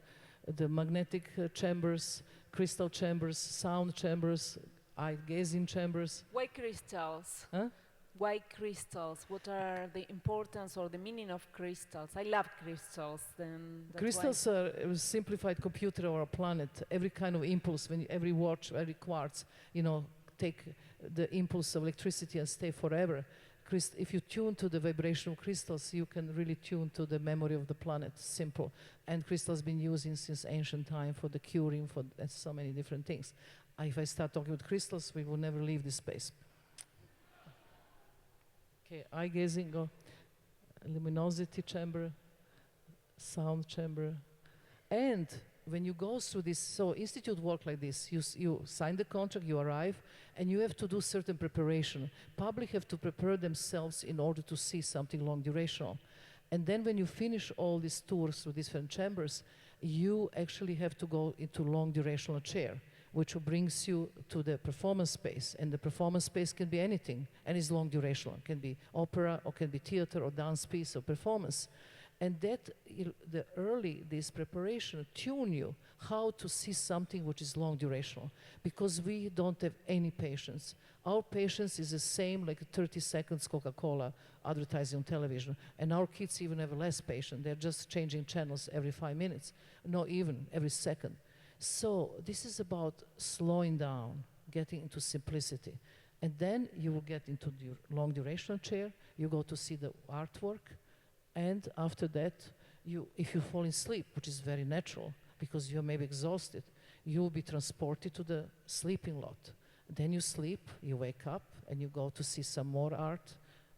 the magnetic chambers, crystal chambers, sound chambers, eye gazing chambers. Why crystals? Huh? Why crystals? What are the importance or the meaning of crystals? I love crystals. Then Crystals are a simplified computer of our planet. Every kind of impulse, every watch, every quartz, take the impulse of electricity and stay forever. If you tune to the vibration of crystals, you can really tune to the memory of the planet. Simple. And crystals been used since ancient time for the curing, for so many different things. If I start talking with crystals, we will never leave this space. Okay, eye gazing, go. Luminosity chamber, sound chamber. And when you go through this, so institute work like this, you sign the contract, you arrive, and you have to do certain preparation. Public have to prepare themselves in order to see something long durational. And then when you finish all these tours through different chambers, you actually have to go into long durational chair, which brings you to the performance space. And the performance space can be anything, and it's long durational. It can be opera, or can be theater, or dance piece, or performance. And that, this preparation tune you how to see something which is long durational, because we don't have any patience. Our patience is the same like 30 seconds Coca-Cola advertising on television, and our kids even have less patience. They're just changing channels every 5 minutes, not even every second. So this is about slowing down, getting into simplicity. And then you will get into the long durational chair, you go to see the artwork, and after that, if you fall asleep, which is very natural, because you're maybe exhausted, you will be transported to the sleeping lot. Then you sleep, you wake up, and you go to see some more art,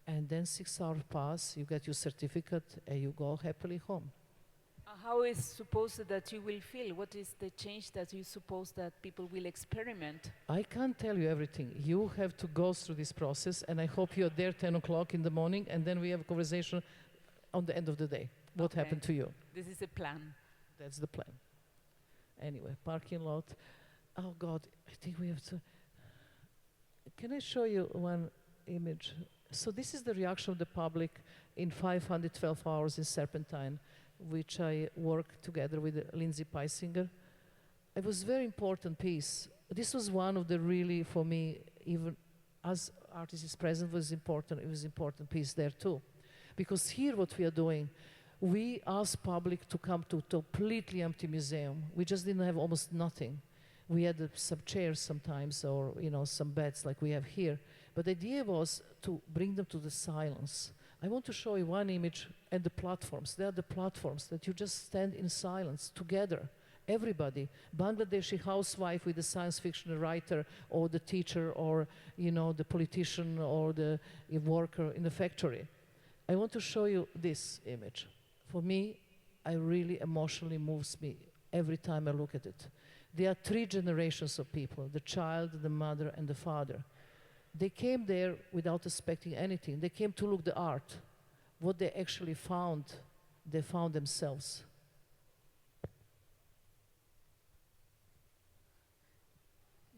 and then 6 hours pass, you get your certificate, and you go happily home. How is supposed that you will feel? What is the change that you suppose that people will experiment? I can't tell you everything. You have to go through this process, and I hope you're there 10 o'clock in the morning, and then we have a conversation on the end of the day. What happened to you? This is the plan. That's the plan. Anyway, parking lot. Oh God, I think we have to. Can I show you one image? So this is the reaction of the public in 512 hours in Serpentine, which I worked together with Lindsay Peisinger. It was a very important piece. This was one of the really, for me, even as artist is present, was important. It was an important piece there too. Because here what we are doing, we ask public to come to a completely empty museum. We just didn't have almost nothing. We had some chairs sometimes, or some beds like we have here. But the idea was to bring them to the silence. I want to show you one image at the platforms. They are the platforms that you just stand in silence together. Everybody, Bangladeshi housewife with the science fiction writer, or the teacher, or the politician, or the worker in the factory. I want to show you this image. For me, it really emotionally moves me every time I look at it. There are 3 generations of people, the child, the mother, and the father. They came there without expecting anything. They came to look at the art. What they actually found, they found themselves.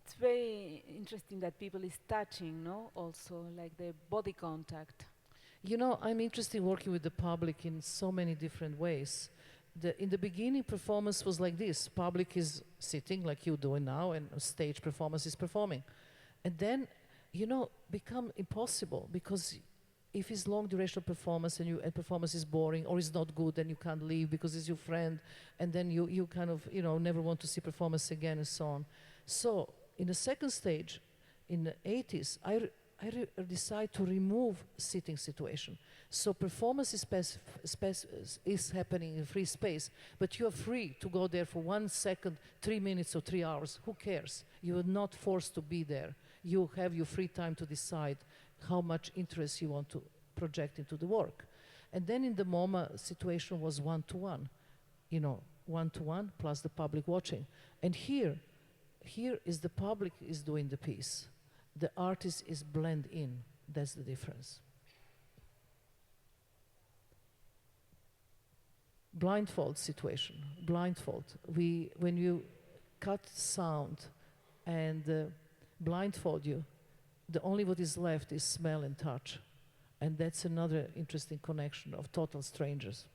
It's very interesting that people is touching, no? Also, like the body contact. I'm interested in working with the public in so many different ways. In the beginning, performance was like this. Public is sitting like you doing now, and stage performance is performing. And then, become impossible, because if it's long duration performance and performance is boring or is not good, then you can't leave because it's your friend, and then you kind of, never want to see performance again and so on. So, in the second stage, in the 80s, decide to remove sitting situation. So performance is happening in free space, but you are free to go there for 1 second, 3 minutes or 3 hours. Who cares? You are not forced to be there. You have your free time to decide how much interest you want to project into the work. And then in the MoMA situation was one-to-one, you know, one-to-one plus the public watching. And here is the public is doing the piece. The artist is blend in. That's the difference. Blindfold situation, blindfold. When you cut sound and blindfold you, the only what is left is smell and touch. And that's another interesting connection of total strangers.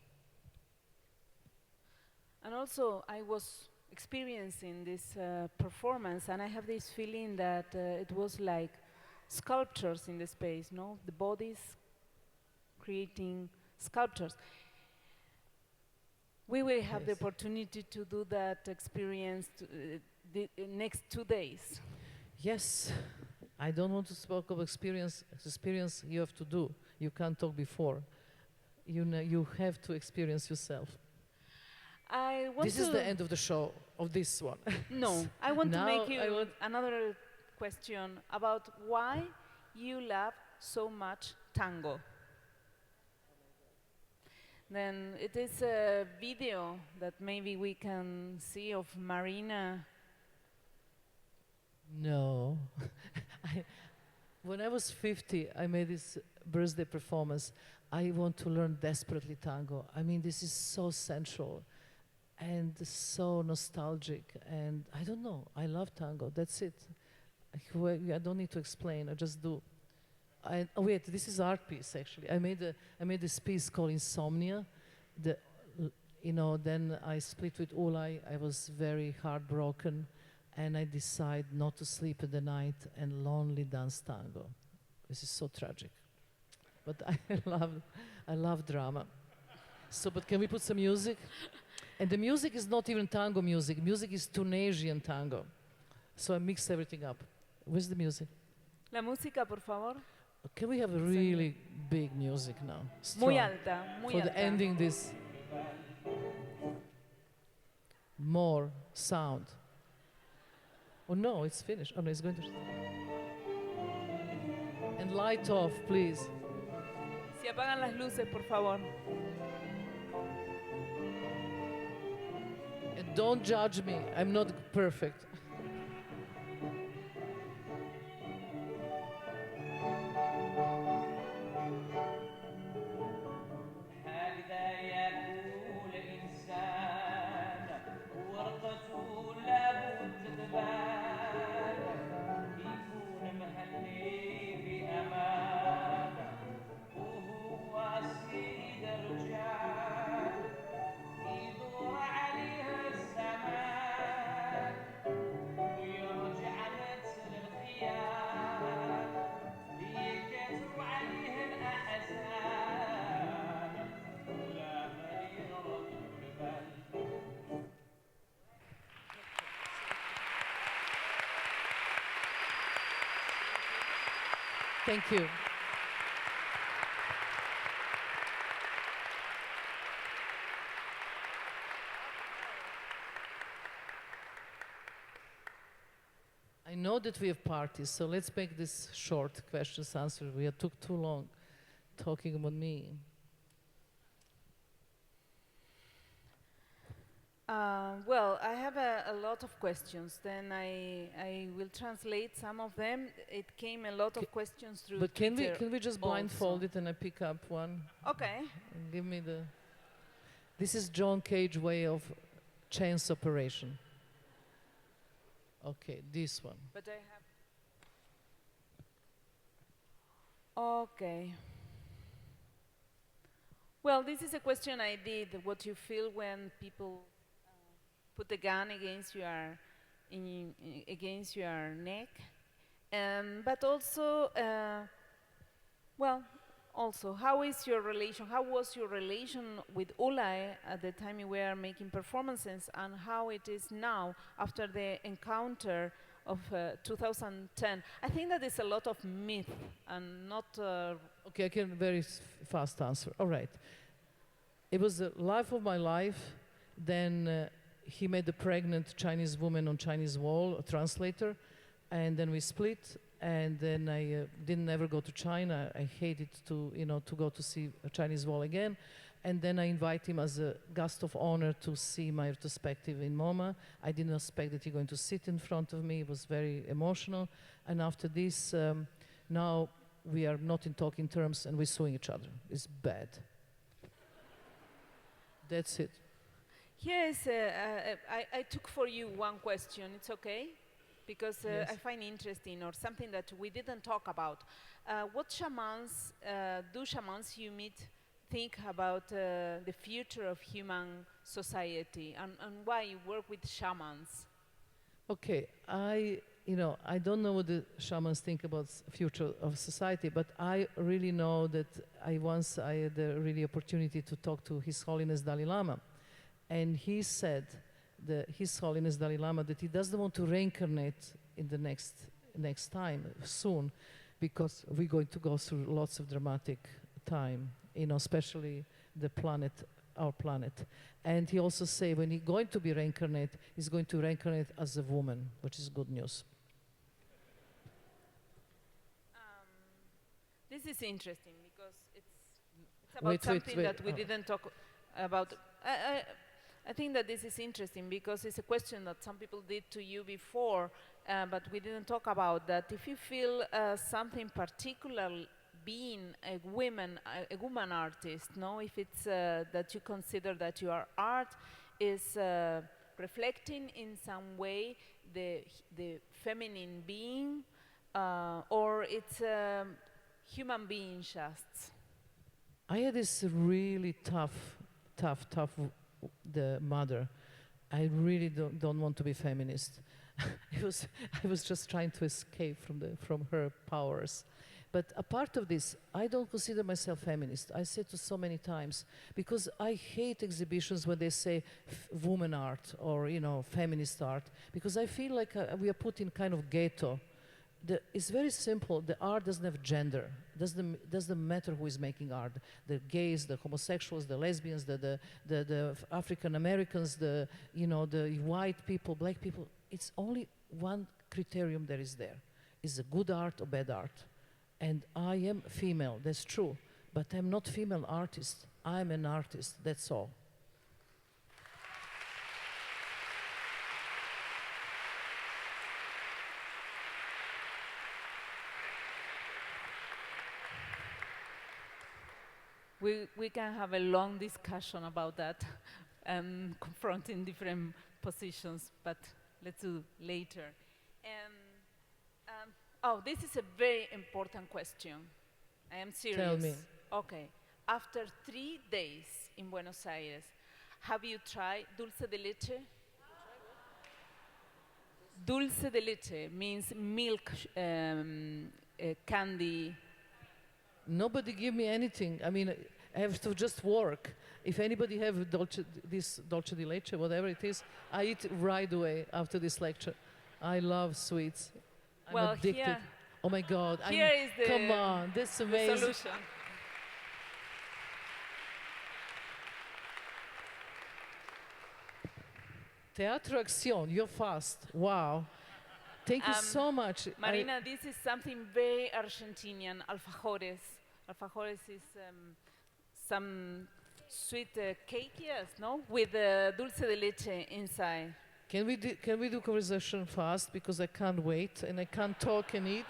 And also, I was experiencing this performance, and I have this feeling that it was like sculptures in the space, no? The bodies creating sculptures. We will have the opportunity to do that experience the next 2 days. Yes, I don't want to speak of experience. Experience you have to do. You can't talk before. You know, you have to experience yourself. This is the end of the show, of this one. No, I want to make you another question about why you love so much tango. Then it is a video that maybe we can see of Marina. No. When I was 50, I made this birthday performance. I want to learn desperately tango. I mean, this is so sensual and so nostalgic. And I don't know, I love tango, that's it. I don't need to explain, I just do. Oh wait, this is art piece actually. I made this piece called Insomnia. Then I split with Ulay. I was very heartbroken, and I decided not to sleep in the night and lonely dance tango. This is so tragic, but I love drama. So, but can we put some music? And the music is not even tango music. Music is Tunisian tango. So I mixed everything up. Where's the music? La música, por favor. Can we have a really big music now? Strong. Muy alta, muy for alta. the ending this. More sound. Oh no, it's finished. Oh no, it's going to. And light off, please. Si apagan las luces, por favor. And don't judge me. I'm not perfect. Thank you. I know that we have parties, so let's make this short questions answer. We took too long talking about me. Well, I have a lot of questions. Then I will translate some of them. It came a lot of questions through But Twitter can we just blindfold it and I pick up one? Okay. And give me the. This is John Cage way of chance operation. Okay, this one. But I have. Okay. Well, this is a question I did. What you feel when people put a gun against your neck, but also, also, how is your relation? How was your relation with Ulay at the time you were making performances, and how it is now after the encounter of 2010. I think that is a lot of myth and not. Okay, I can very fast answer. All right. It was the life of my life. Then he made a pregnant Chinese woman on Chinese wall, a translator, and then we split. And then I didn't ever go to China. I hated to go to see a Chinese wall again. And then I invite him as a guest of honor to see my retrospective in MoMA. I didn't expect that he's going to sit in front of me. It was very emotional. And after this, now we are not in talking terms and we're suing each other. It's bad. That's it. Here is, I took for you one question. It's okay? Because Yes. I find interesting, or something that we didn't talk about. What shamans, do shamans you meet think about the future of human society, and why you work with shamans? Okay, I don't know what the shamans think about future of society, but I really know that I had the really opportunity to talk to His Holiness Dalai Lama, and he said, His Holiness Dalai Lama, that he doesn't want to reincarnate in the next time soon, because we're going to go through lots of dramatic time, especially our planet. And he also say when he's going to be reincarnate, he's going to reincarnate as a woman, which is good news. This is interesting because it's about something that we didn't talk about. I think that this is interesting because it's a question that some people did to you before, but we didn't talk about that. If you feel something particular being a woman artist, no? If it's that you consider that your art is reflecting in some way the feminine being, or it's human being just. I had this really tough the mother. I really don't want to be feminist. I was just trying to escape from her powers. But a part of this, I don't consider myself feminist. I said to so many times, because I hate exhibitions where they say woman art or feminist art, because I feel like we are put in kind of ghetto. It's very simple. The art doesn't have gender. Doesn't matter who is making art. The gays, the homosexuals, the lesbians, the African Americans, the white people, black people. It's only one criterion that is there: is a good art or bad art. And I am female. That's true. But I'm not female artist. I'm an artist. That's all. We can have a long discussion about that, confronting different positions, but let's do later. This is a very important question. I am serious. Tell me. Okay. After 3 days in Buenos Aires, have you tried dulce de leche? Dulce de leche means milk candy. Nobody give me anything. I mean, I have to just work. If anybody have this dolce di leche, whatever it is, I eat right away after this lecture. I love sweets. I'm addicted. Here, oh my God. Here is the, come on, that's amazing. The solution. Teatro Acción, you're fast. Wow. Thank you so much. Marina, this is something very Argentinian, alfajores. Alfajores is some sweet cake, yes, no? With dulce de leche inside. Can we do conversation fast, because I can't wait and I can't talk and eat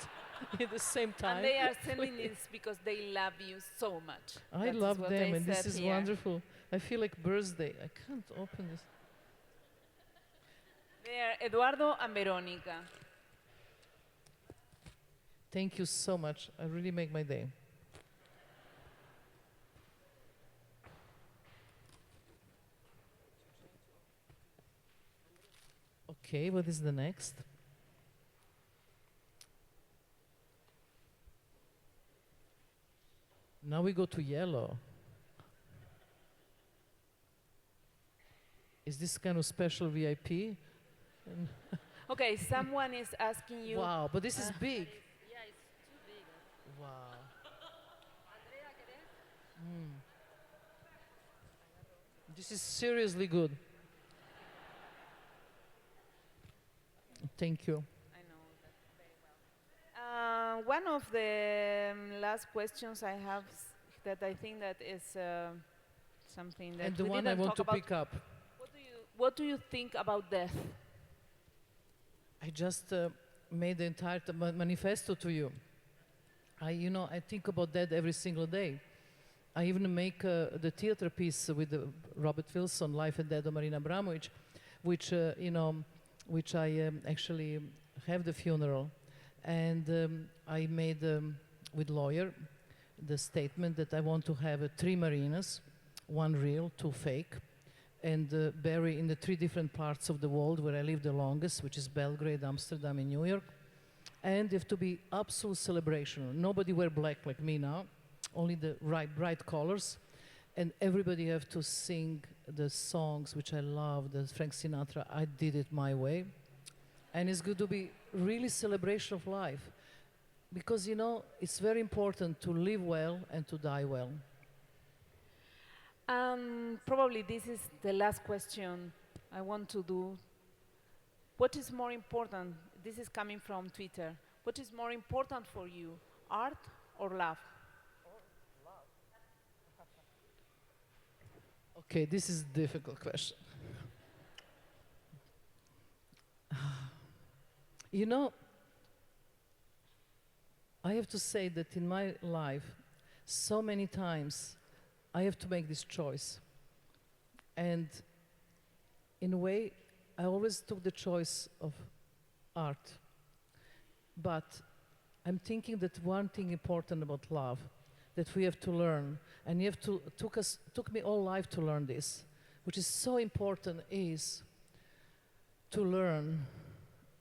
at the same time. And they are sending this because they love you so much. I love them, and this is wonderful. I feel like birthday. I can't open this. They are Eduardo and Veronica. Thank you so much. I really make my day. Okay, what is the next? Now we go to yellow. Is this kind of special VIP? Okay, someone is asking you. Wow, but this is big. Yeah, it's too big. Wow. This is seriously good. Thank you. I know that very well. One of the last questions I have that I think that is something that And the we one I didn't want talk to about. pick up. What do you think about death? I just made the entire manifesto to you. I think about that every single day. I even make the theater piece with Robert Wilson, Life and Death of Marina Abramović, which I actually have the funeral. And I made, with lawyer, the statement that I want to have 3 marinas, 1 real, 2 fake, and bury in the 3 different parts of the world where I live the longest, which is Belgrade, Amsterdam, and New York. And they have to be absolute celebration. Nobody wear black like me now, only the bright colors. And everybody have to sing the songs which I love, the Frank Sinatra, I Did It My Way. And it's going to be really celebration of life. Because, it's very important to live well and to die well. Probably this is the last question I want to do. What is more important? This is coming from Twitter. What is more important for you, art or love? Okay, this is a difficult question. I have to say that in my life, so many times, I have to make this choice. And in a way, I always took the choice of art. But I'm thinking that one thing important about love that we have to learn, and took me all life to learn this, which is so important, is to learn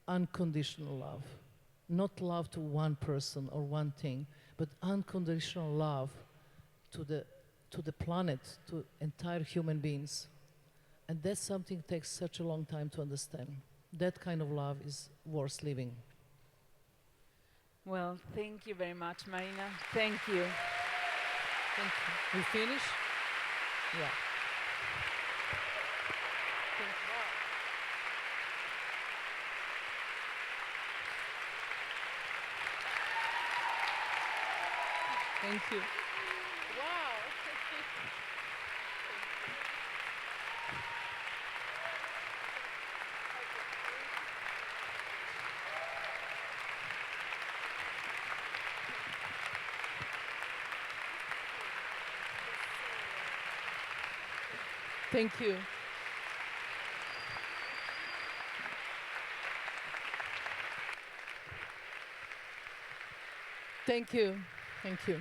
unconditional love. Not love to one person or one thing, but unconditional love to the planet, to entire human beings. And that's something that takes such a long time to understand. That kind of love is worth living. Well, thank you very much, Marina. Thank you. Thank you. We finish? Yeah. Thank you. Wow. Thank you. Thank you. Thank you.